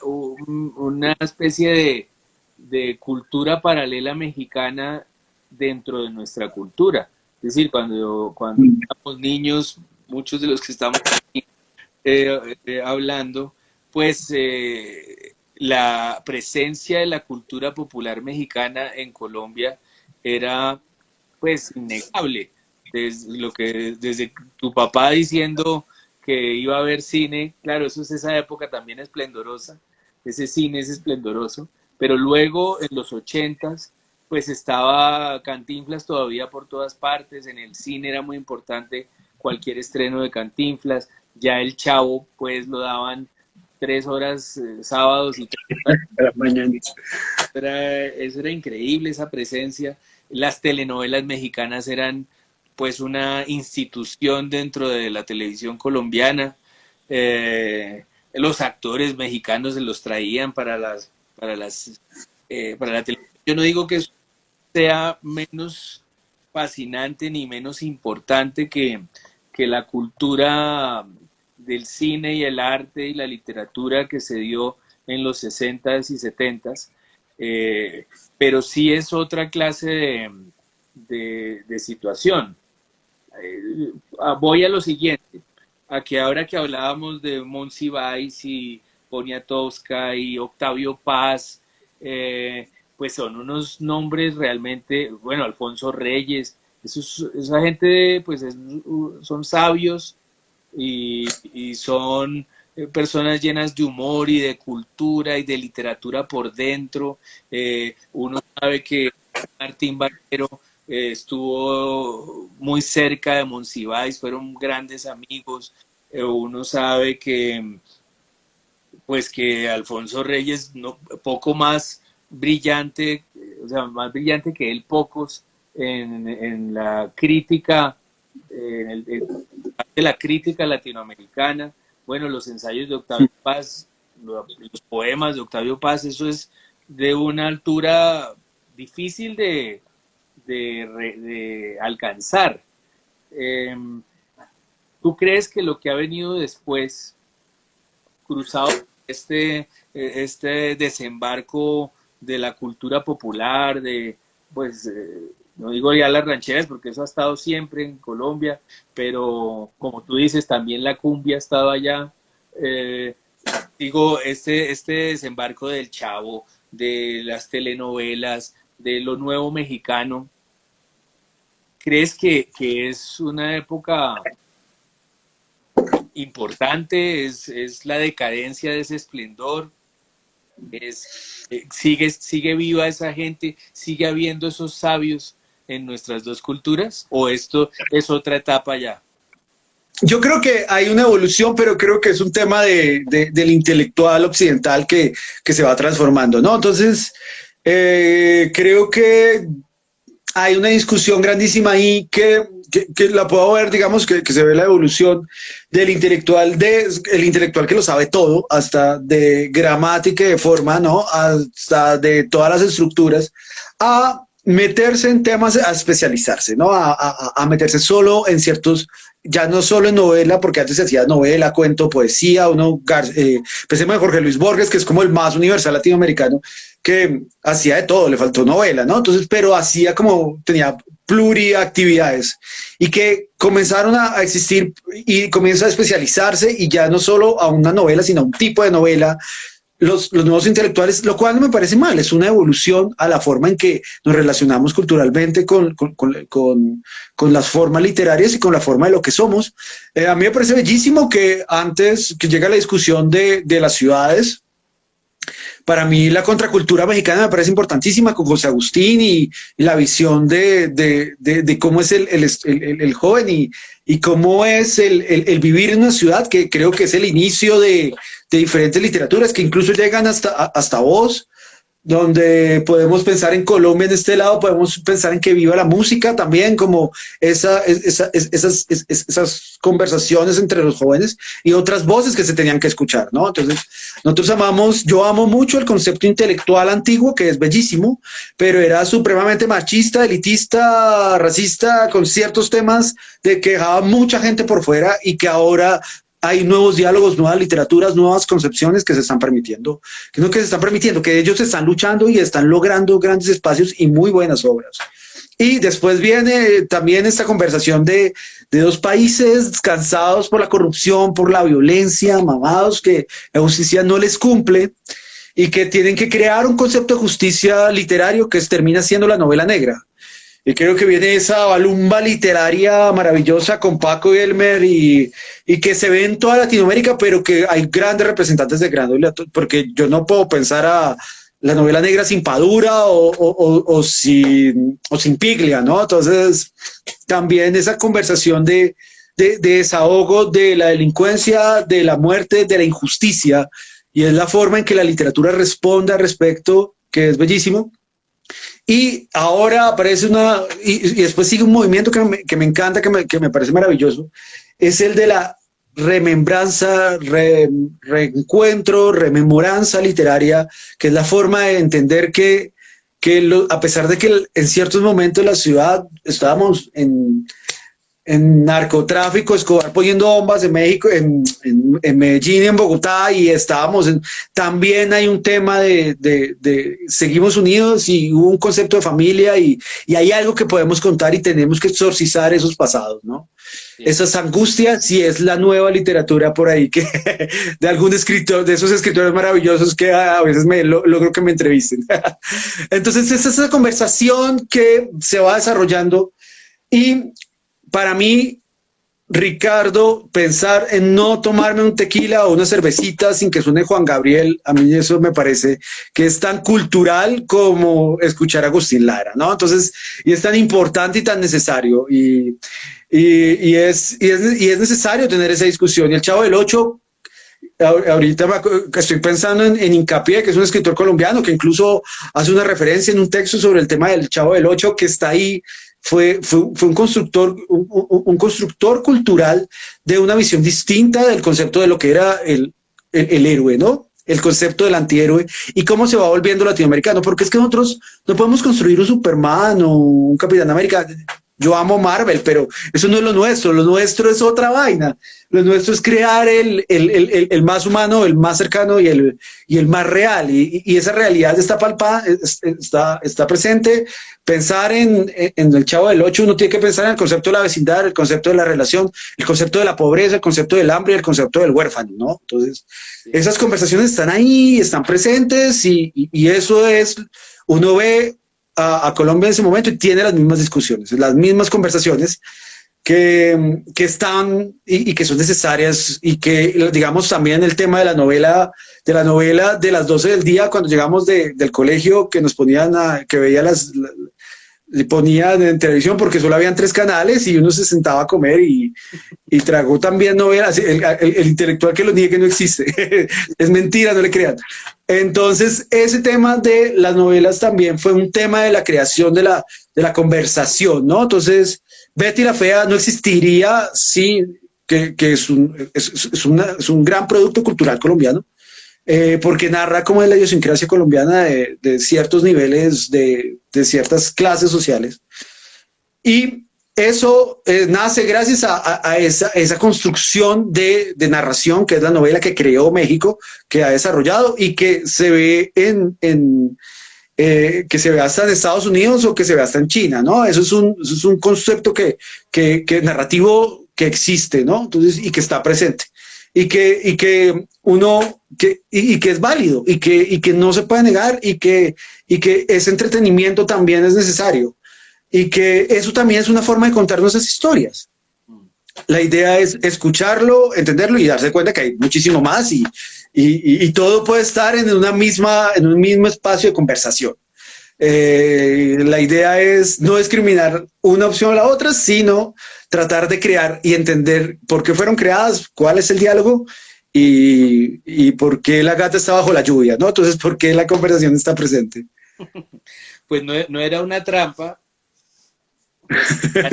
especie de cultura paralela mexicana dentro de nuestra cultura. Es decir, cuando éramos niños, muchos de los que estamos aquí hablando, pues la presencia de la cultura popular mexicana en Colombia era pues innegable. Desde tu papá diciendo que iba a haber cine, claro, eso es esa época también esplendorosa, ese cine es esplendoroso, pero luego en los ochentas, pues estaba Cantinflas todavía por todas partes, en el cine era muy importante cualquier estreno de Cantinflas, ya el Chavo pues lo daban 3 horas sábados y 3 horas. Eso era increíble, esa presencia. Las telenovelas mexicanas eran pues una institución dentro de la televisión colombiana. Los actores mexicanos se los traían para la televisión. Yo no digo que eso sea menos fascinante ni menos importante que la cultura del cine y el arte y la literatura que se dio en los 60s y 70s, pero sí es otra clase de situación. Voy a lo siguiente, a que ahora que hablábamos de Monsiváis y Poniatowska y Octavio Paz, pues son unos nombres realmente, bueno, Alfonso Reyes, esa gente pues son sabios y son personas llenas de humor y de cultura y de literatura por dentro. Uno sabe que Martín Valero estuvo muy cerca de Monsiváis, fueron grandes amigos. Uno sabe que pues que Alfonso Reyes no, poco más brillante, o sea, más brillante que él, pocos en la crítica, de la crítica latinoamericana. Bueno, los ensayos de Octavio Paz, los poemas de Octavio Paz, eso es de una altura difícil de alcanzar. ¿Tú crees que lo que ha venido después, cruzado este desembarco de la cultura popular, pues, no digo ya las rancheras, porque eso ha estado siempre en Colombia, pero como tú dices, también la cumbia ha estado allá, eh, digo, este desembarco del Chavo, de las telenovelas, de lo nuevo mexicano, ¿crees que es una época importante? Es la decadencia de ese esplendor? ¿Sigue viva esa gente? ¿Sigue habiendo esos sabios en nuestras dos culturas? ¿O esto es otra etapa ya? Yo creo que hay una evolución, pero creo que es un tema del intelectual occidental que se va transformando, ¿no? Entonces, creo que hay una discusión grandísima ahí que la puedo ver, digamos, que se ve la evolución del intelectual, el intelectual que lo sabe todo, hasta de gramática y de forma, ¿no? Hasta de todas las estructuras, a meterse en temas, a especializarse, ¿no? A meterse solo en ciertos, ya no solo en novela, porque antes se hacía novela, cuento, poesía, pensemos en Jorge Luis Borges, que es como el más universal latinoamericano, que hacía de todo, le faltó novela, ¿no? Entonces, pero hacía como, tenía pluriactividades y que comenzaron a existir y comienza a especializarse y ya no solo a una novela, sino a un tipo de novela, los nuevos intelectuales, lo cual no me parece mal, es una evolución a la forma en que nos relacionamos culturalmente con las formas literarias y con la forma de lo que somos. A mí me parece bellísimo que antes que llega la discusión de las ciudades, para mí la contracultura mexicana me parece importantísima con José Agustín y la visión de cómo es el joven y cómo es el vivir en una ciudad, que creo que es el inicio de diferentes literaturas que incluso llegan hasta vos, donde podemos pensar en Colombia en este lado, podemos pensar en que viva la música también, como esas conversaciones entre los jóvenes y otras voces que se tenían que escuchar, ¿no? Entonces, yo amo mucho el concepto intelectual antiguo, que es bellísimo, pero era supremamente machista, elitista, racista, con ciertos temas de que dejaba mucha gente por fuera y que ahora hay nuevos diálogos, nuevas literaturas, nuevas concepciones que se están permitiendo, que ellos están luchando y están logrando grandes espacios y muy buenas obras. Y después viene también esta conversación de dos países cansados por la corrupción, por la violencia, mamados, que la justicia no les cumple y que tienen que crear un concepto de justicia literario que termina siendo la novela negra. Y creo que viene esa balumba literaria maravillosa con Paco y Elmer y que se ve en toda Latinoamérica, pero que hay grandes representantes de gran novela, porque yo no puedo pensar a la novela negra sin Padura o sin Piglia, ¿no? Entonces, también esa conversación de desahogo de la delincuencia, de la muerte, de la injusticia, y es la forma en que la literatura responde al respecto, que es bellísimo. Y ahora aparece y después sigue un movimiento que me encanta, que me parece maravilloso, es el de la remembranza, reencuentro, rememoranza literaria, que es la forma de entender a pesar de que en ciertos momentos la ciudad estábamos en narcotráfico, Escobar poniendo bombas en México, en Medellín, en Bogotá, y también hay un tema de seguimos unidos y hubo un concepto de familia y hay algo que podemos contar y tenemos que exorcizar esos pasados, ¿no? Sí. Esas angustias, y es la nueva literatura por ahí que de algún escritor, de esos escritores maravillosos que a veces logro que me entrevisten. Entonces es esa conversación que se va desarrollando y para mí, Ricardo, pensar en no tomarme un tequila o una cervecita sin que suene Juan Gabriel, a mí eso me parece que es tan cultural como escuchar a Agustín Lara, ¿no? Entonces, y es tan importante y tan necesario, y es necesario tener esa discusión. Y el Chavo del Ocho, ahorita estoy pensando en Hincapié, que es un escritor colombiano que incluso hace una referencia en un texto sobre el tema del Chavo del Ocho, que está ahí. Fue un constructor cultural de una visión distinta del concepto de lo que era el héroe, ¿no? El concepto del antihéroe y cómo se va volviendo latinoamericano, porque es que nosotros no podemos construir un Superman o un Capitán América yo amo Marvel, pero eso no es lo nuestro es otra vaina. Lo nuestro es crear el más humano, el más cercano y el más real. Y esa realidad está palpada, está presente. Pensar en el Chavo del Ocho, uno tiene que pensar en el concepto de la vecindad, el concepto de la relación, el concepto de la pobreza, el concepto del hambre y el concepto del huérfano, ¿no? Entonces, Sí. esas conversaciones están ahí, están presentes y eso es, uno ve a Colombia en ese momento y tiene las mismas discusiones, las mismas conversaciones que están y que son necesarias y que, digamos, también el tema de la novela de las 12 del día, cuando llegamos del colegio, que nos ponían que veía le ponían en televisión porque solo habían 3 canales y uno se sentaba a comer y tragó también novelas. El intelectual que lo niegue no existe. Es mentira, no le crean. Entonces, ese tema de las novelas también fue un tema de la creación de la conversación, ¿no? Entonces, Betty la Fea no existiría si, que es un gran producto cultural colombiano, porque narra cómo es la idiosincrasia colombiana de ciertos niveles, de ciertas clases sociales. Y eso nace gracias a esa construcción de narración, que es la novela que creó México, que ha desarrollado y que se ve que se ve hasta en Estados Unidos o que se ve hasta en China, ¿no? Eso es un concepto que narrativo que existe, ¿no? Entonces, y que está presente. Y que uno, que es válido y que no se puede negar y que ese entretenimiento también es necesario y que eso también es una forma de contar nuestras historias. La idea es escucharlo, entenderlo y darse cuenta que hay muchísimo más y todo puede estar en en un mismo espacio de conversación. La idea es no discriminar una opción a la otra, sino tratar de crear y entender por qué fueron creadas, cuál es el diálogo y por qué la gata está bajo la lluvia, ¿no? Entonces, por qué la conversación está presente. Pues no, no era una trampa,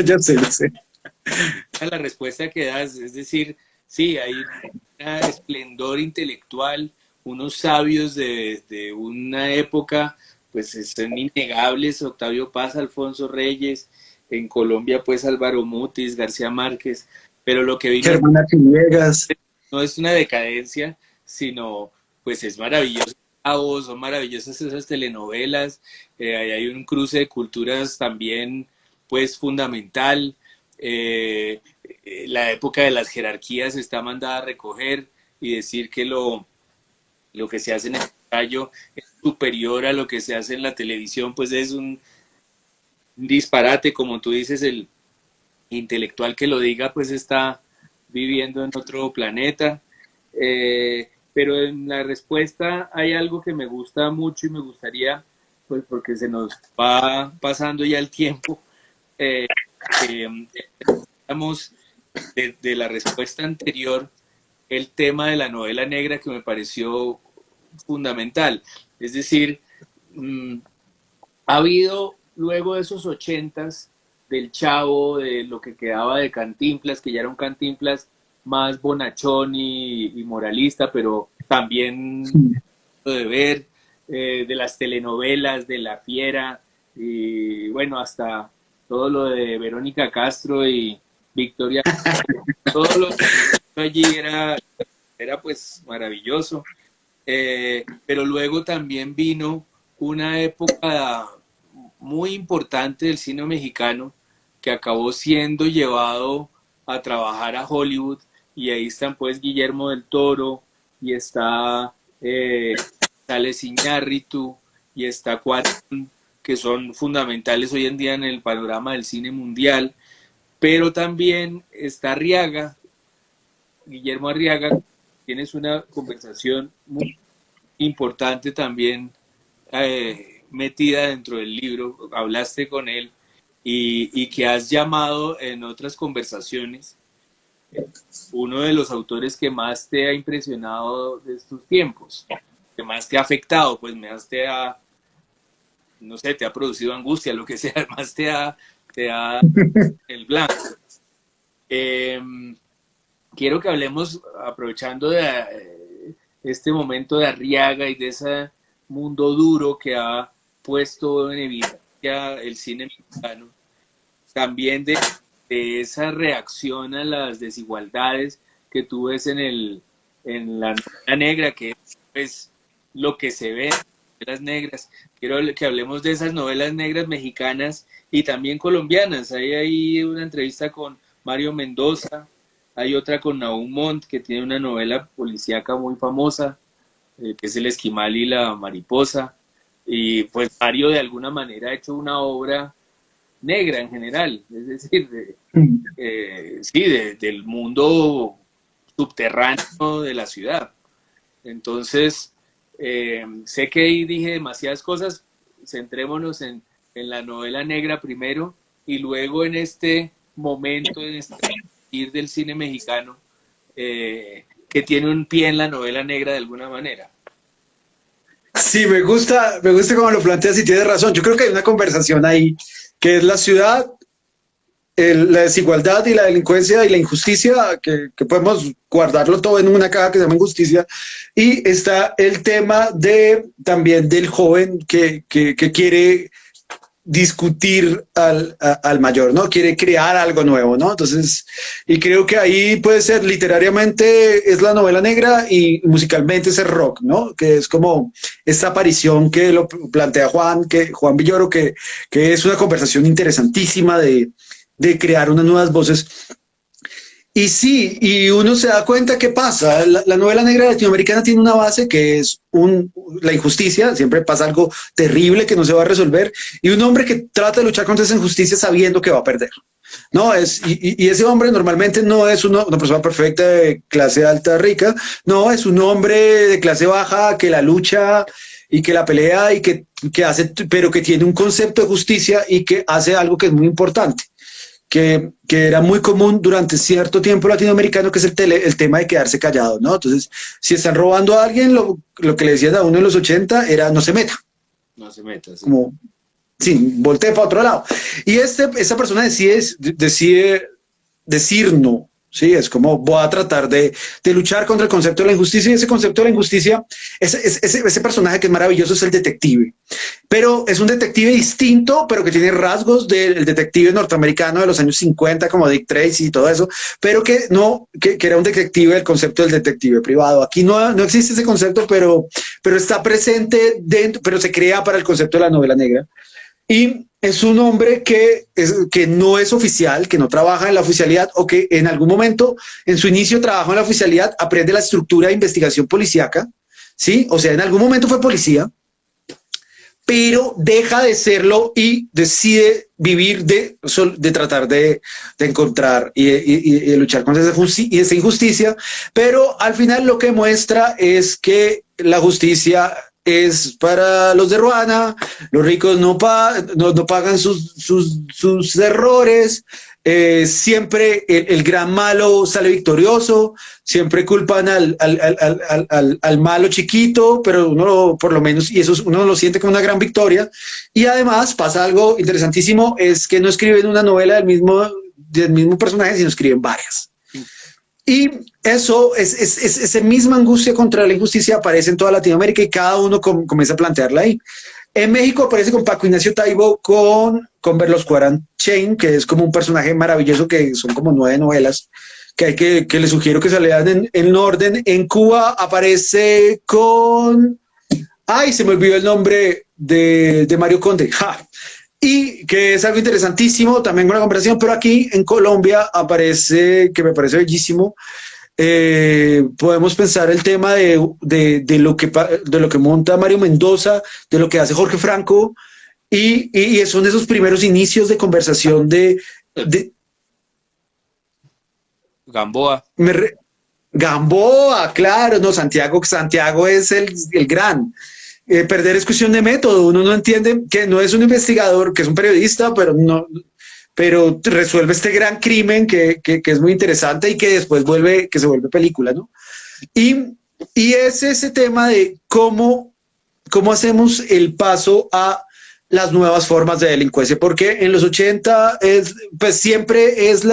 Ya sé, ya sé. la respuesta que das, es decir, sí, hay un esplendor intelectual, unos sabios de una época, pues son innegables, Octavio Paz, Alfonso Reyes, en Colombia pues Álvaro Mutis, García Márquez, pero lo que vino Germán Arciniegas. no es una decadencia, sino pues es maravilloso. Son maravillosas esas telenovelas, ahí hay un cruce de culturas también pues fundamental. La época de las jerarquías está mandada a recoger y decir que lo que se hace en el ensayo es superior a lo que se hace en la televisión, pues es un disparate, como tú dices, el intelectual que lo diga pues está viviendo en otro planeta. Pero en la respuesta hay algo que me gusta mucho y me gustaría, pues porque se nos va pasando ya el tiempo, eh, que digamos, de la respuesta anterior, el tema de la novela negra que me pareció fundamental. Es decir, ha habido luego de esos 80s, del Chavo, de lo que quedaba de Cantinflas, que ya era un Cantinflas más bonachón y moralista, pero también de ver, de las telenovelas, de La Fiera, y bueno, hasta todo lo de Verónica Castro y Victoria, todo lo que allí era pues maravilloso. Pero luego también vino una época muy importante del cine mexicano que acabó siendo llevado a trabajar a Hollywood y ahí están pues Guillermo del Toro y está Sales Iñárritu y está Cuarón, que son fundamentales hoy en día en el panorama del cine mundial, pero también está Arriaga, Guillermo Arriaga. Tienes una conversación muy importante también metida dentro del libro, hablaste con él y que has llamado en otras conversaciones uno de los autores que más te ha impresionado de estos tiempos, que más te ha afectado, pues más te ha, no sé, te ha producido angustia, lo que sea, más te ha el blanco. Eh, Quiero que hablemos, aprovechando de este momento de Arriaga y de ese mundo duro que ha puesto en evidencia el cine mexicano, también de esa reacción a las desigualdades que tú ves en la novela negra, que es lo que se ve en las novelas negras. Quiero que hablemos de esas novelas negras mexicanas y también colombianas. Hay ahí una entrevista con Mario Mendoza, hay otra con Nahum Montt, que tiene una novela policíaca muy famosa, que es El Esquimal y la Mariposa. Y pues Mario de alguna manera ha hecho una obra negra en general, es decir, sí, del mundo subterráneo de la ciudad. Entonces, sé que ahí dije demasiadas cosas, centrémonos en la novela negra primero y luego en este momento, en este ir del cine mexicano, que tiene un pie en la novela negra de alguna manera. Sí, me gusta cómo lo planteas y tienes razón. Yo creo que hay una conversación ahí, que es la ciudad, la desigualdad y la delincuencia y la injusticia, que podemos guardarlo todo en una caja que se llama injusticia. Y está el tema también del joven que quiere discutir al mayor, ¿no? Quiere crear algo nuevo, ¿no? Entonces, y creo que ahí puede ser literariamente es la novela negra y musicalmente es el rock, ¿no? Que es como esta aparición que lo plantea Juan Villoro, que es una conversación interesantísima de crear unas nuevas voces. Y sí, y uno se da cuenta qué pasa. La novela negra latinoamericana tiene una base que es la injusticia, siempre pasa algo terrible que no se va a resolver, y un hombre que trata de luchar contra esa injusticia sabiendo que va a perder. No es, y ese hombre normalmente no es una persona perfecta de clase alta rica, no, es un hombre de clase baja que la lucha y que la pelea y que hace, pero que tiene un concepto de justicia y que hace algo que es muy importante. Que era muy común durante cierto tiempo latinoamericano, que es el tema de quedarse callado, ¿no? Entonces, si están robando a alguien, lo que le decían a uno en los 80 era no se meta. No se meta, sí. Como, sí, voltee para otro lado. Y esa persona decide decir no. Sí, es como voy a tratar de luchar contra el concepto de la injusticia, y ese concepto de la injusticia, ese personaje que es maravilloso es el detective, pero es un detective distinto, pero que tiene rasgos del detective norteamericano de los años 50, como Dick Tracy y todo eso, pero que era un detective, el concepto del detective privado. Aquí no existe ese concepto, pero está presente dentro, pero se crea para el concepto de la novela negra. Y es un hombre que no es oficial, que no trabaja en la oficialidad, o que en algún momento, en su inicio, trabajó en la oficialidad, aprende la estructura de investigación policíaca, ¿sí? O sea, en algún momento fue policía, pero deja de serlo y decide vivir de tratar de encontrar y de luchar contra esa injusticia, pero al final lo que muestra es que la justicia es para los de Ruana, los ricos no pagan sus errores, siempre el gran malo sale victorioso, siempre culpan al malo chiquito, pero por lo menos, y eso uno lo siente como una gran victoria. Y además pasa algo interesantísimo, es que no escriben una novela del mismo personaje, sino escriben varias. Y eso, esa misma angustia contra la injusticia aparece en toda Latinoamérica y cada uno comienza a plantearla ahí. En México aparece con Paco Ignacio Taibo, con Berlosco Chain, que es como un personaje maravilloso, que son como 9 novelas, que les sugiero que se lean en orden. En Cuba aparece con... Ay, se me olvidó el nombre de Mario Conde. ¡Ja! Y que es algo interesantísimo, también una conversación, pero aquí en Colombia aparece, que me parece bellísimo, podemos pensar el tema de lo que monta Mario Mendoza, de lo que hace Jorge Franco, y son esos primeros inicios de conversación de Gamboa. Gamboa, claro, no, Santiago es el gran. Perder es cuestión de método, uno no entiende que no es un investigador, que es un periodista, pero resuelve este gran crimen que es muy interesante y que después se vuelve película, ¿no? Y es ese tema de cómo hacemos el paso a las nuevas formas de delincuencia, porque en los 80 pues siempre es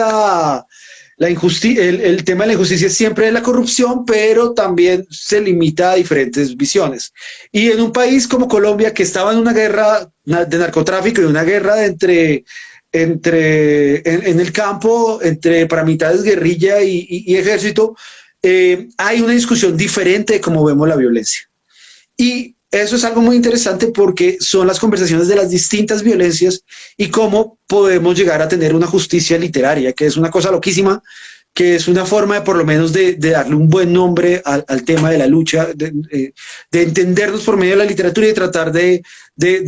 el tema de la injusticia siempre es la corrupción, pero también se limita a diferentes visiones. Y en un país como Colombia, que estaba en una guerra de narcotráfico y una guerra entre en el campo, entre paramilitares, guerrilla y ejército, hay una discusión diferente de cómo vemos la violencia. Y eso es algo muy interesante porque son las conversaciones de las distintas violencias y cómo podemos llegar a tener una justicia literaria, que es una cosa loquísima, que es una forma de por lo menos de darle un buen nombre al tema de la lucha, de entendernos por medio de la literatura y de tratar de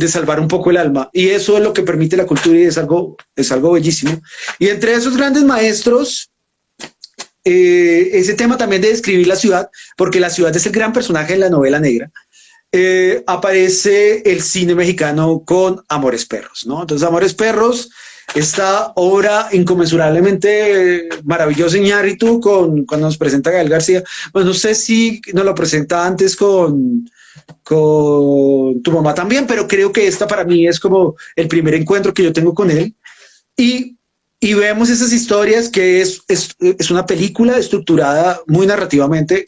salvar un poco el alma. Y eso es lo que permite la cultura y es algo bellísimo. Y entre esos grandes maestros, ese tema también de describir la ciudad, porque la ciudad es el gran personaje de la novela negra, aparece el cine mexicano con Amores Perros, ¿no? Entonces, Amores Perros, esta obra inconmensurablemente maravillosa, Iñárritu, cuando nos presenta Gael García, pues no sé si nos lo presenta antes con Tu mamá también, pero creo que esta para mí es como el primer encuentro que yo tengo con él. Y, y vemos esas historias que es una película estructurada muy narrativamente,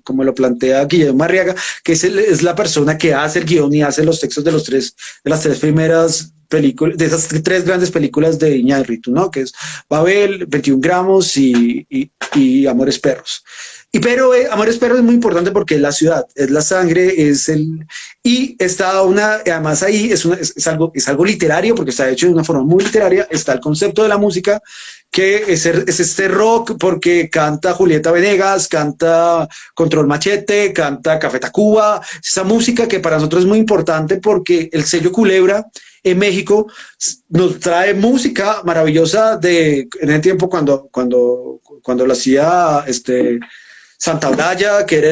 como lo plantea Guillermo Arriaga, que es la persona que hace el guión y hace los textos de las tres primeras películas, de esas tres grandes películas de Iñárritu, ¿no? Que es Babel, 21 gramos y Amores Perros. Pero Amores Perros es muy importante porque es la ciudad, es la sangre, y está además ahí es algo literario porque está hecho de una forma muy literaria, está el concepto de la música, que es este rock porque canta Julieta Venegas, canta Control Machete, canta Café Tacuba, esa música que para nosotros es muy importante porque el sello Culebra en México nos trae música maravillosa en el tiempo cuando lo hacía Santa Olaya, que era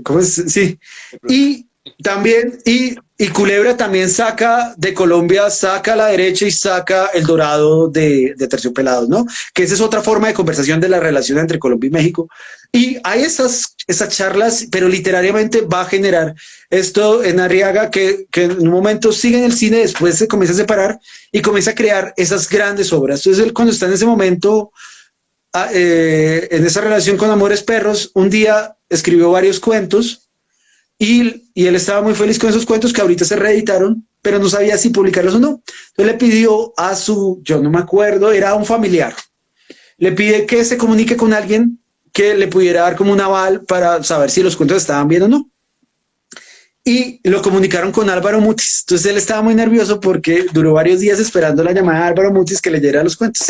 ¿cómo es? Sí. Y también, y Culebra también saca de Colombia, saca a la derecha y saca el dorado de Terciopelados, ¿no? Que esa es otra forma de conversación de la relación entre Colombia y México. Y hay esas charlas, pero literariamente va a generar esto en Arriaga, que en un momento sigue en el cine, después se comienza a separar y comienza a crear esas grandes obras. Entonces él cuando está en ese momento en esa relación con Amores Perros, un día escribió varios cuentos y él estaba muy feliz con esos cuentos que ahorita se reeditaron, pero no sabía si publicarlos o no. Entonces le pidió yo no me acuerdo, era un familiar, le pide que se comunique con alguien que le pudiera dar como un aval para saber si los cuentos estaban bien o no. Y lo comunicaron con Álvaro Mutis. Entonces él estaba muy nervioso porque duró varios días esperando la llamada de Álvaro Mutis que leyera los cuentos.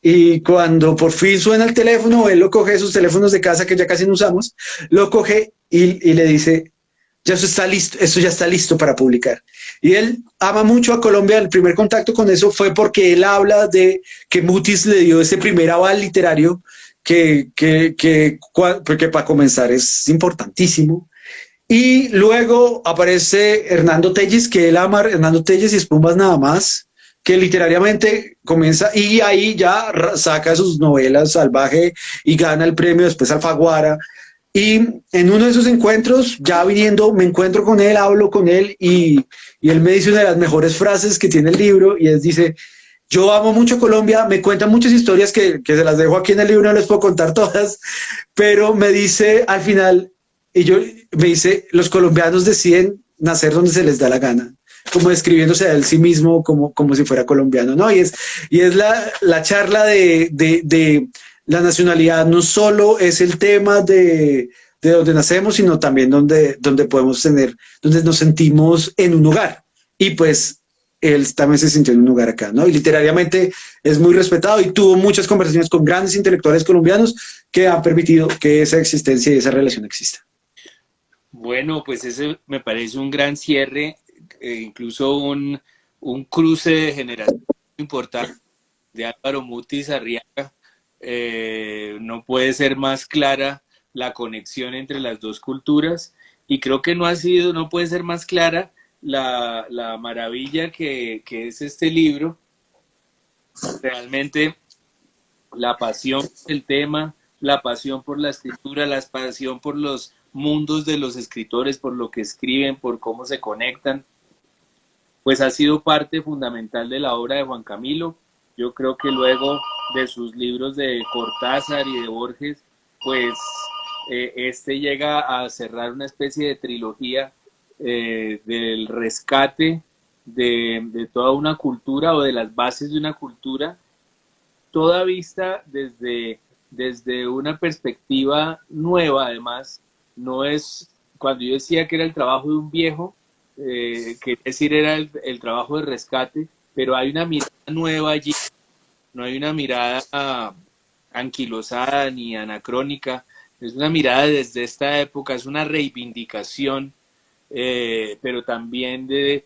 Y cuando por fin suena el teléfono, él lo coge, sus teléfonos de casa que ya casi no usamos, lo coge y le dice, ya eso está listo, eso ya está listo para publicar. Y él ama mucho a Colombia, el primer contacto con eso fue porque él habla de que Mutis le dio ese primer aval literario porque para comenzar es importantísimo. Y luego aparece Hernando Telles, que él ama Hernando Telles y Espumas nada más, que literariamente comienza y ahí ya saca sus novelas Salvaje y gana el premio después Alfaguara. Y en uno de esos encuentros, ya viniendo, me encuentro con él, hablo con él y él me dice una de las mejores frases que tiene el libro y dice, yo amo mucho Colombia, me cuentan muchas historias que se las dejo aquí en el libro, no les puedo contar todas, pero me dice al final, me dice, los colombianos deciden nacer donde se les da la gana, como describiéndose a él sí mismo como si fuera colombiano, ¿no? Y es la charla de la nacionalidad, no solo es el tema de donde nacemos, sino también donde podemos donde nos sentimos en un hogar. Y pues él también se sintió en un lugar acá, ¿no? Y literariamente es muy respetado y tuvo muchas conversaciones con grandes intelectuales colombianos que han permitido que esa existencia y esa relación exista. Bueno, pues ese me parece un gran cierre, incluso un cruce de generación importante de Álvaro Mutis Arriaga. No puede ser más clara la conexión entre las dos culturas y creo que no puede ser más clara la maravilla que es este libro. Realmente la pasión del tema, la pasión por la escritura, la pasión por los mundos de los escritores, por lo que escriben, por cómo se conectan, pues ha sido parte fundamental de la obra de Juan Camilo. Yo creo que luego de sus libros de Cortázar y de Borges, pues este llega a cerrar una especie de trilogía del rescate de toda una cultura o de las bases de una cultura, toda vista desde una perspectiva nueva, además. No es, cuando yo decía que era el trabajo de un viejo, que es decir, era el trabajo de rescate, pero hay una mirada nueva allí, no hay una mirada anquilosada ni anacrónica, es una mirada desde esta época, es una reivindicación, pero también de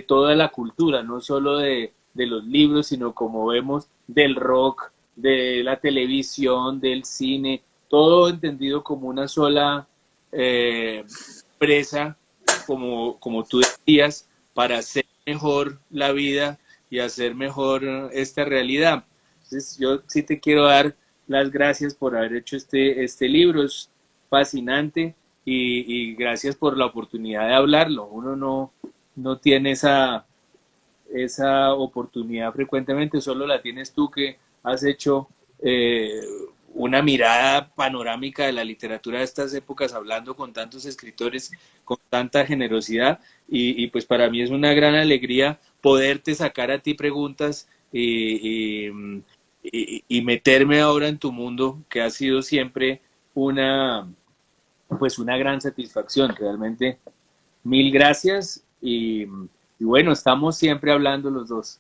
toda la cultura, no solo de los libros, sino como vemos del rock, de la televisión, del cine, todo entendido como una sola presa, como tú decías, para hacer mejor la vida y hacer mejor esta realidad. Entonces, yo sí te quiero dar las gracias por haber hecho este libro, es fascinante y gracias por la oportunidad de hablarlo. Uno no tiene esa oportunidad frecuentemente, solo la tienes tú que has hecho una mirada panorámica de la literatura de estas épocas, hablando con tantos escritores, con tanta generosidad, y pues para mí es una gran alegría poderte sacar a ti preguntas y meterme ahora en tu mundo, que ha sido siempre una, pues una gran satisfacción, realmente. Mil gracias y bueno, estamos siempre hablando los dos.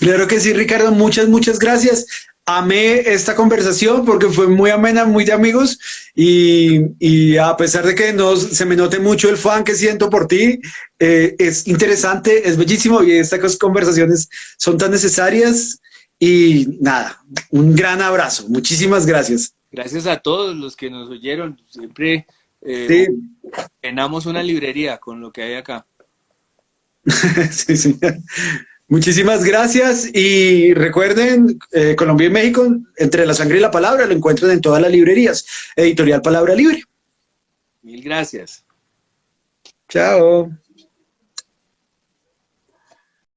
Claro que sí, Ricardo, muchas gracias. Amé esta conversación porque fue muy amena, muy de amigos y a pesar de que no se me note mucho el fan que siento por ti, es interesante, es bellísimo y estas conversaciones son tan necesarias y nada, un gran abrazo, muchísimas gracias. Gracias a todos los que nos oyeron. Siempre Sí, llenamos una librería con lo que hay acá. sí, sí. Muchísimas gracias y recuerden, Colombia y México, entre la sangre y la palabra, lo encuentran en todas las librerías. Editorial Palabra Libre. Mil gracias. Chao.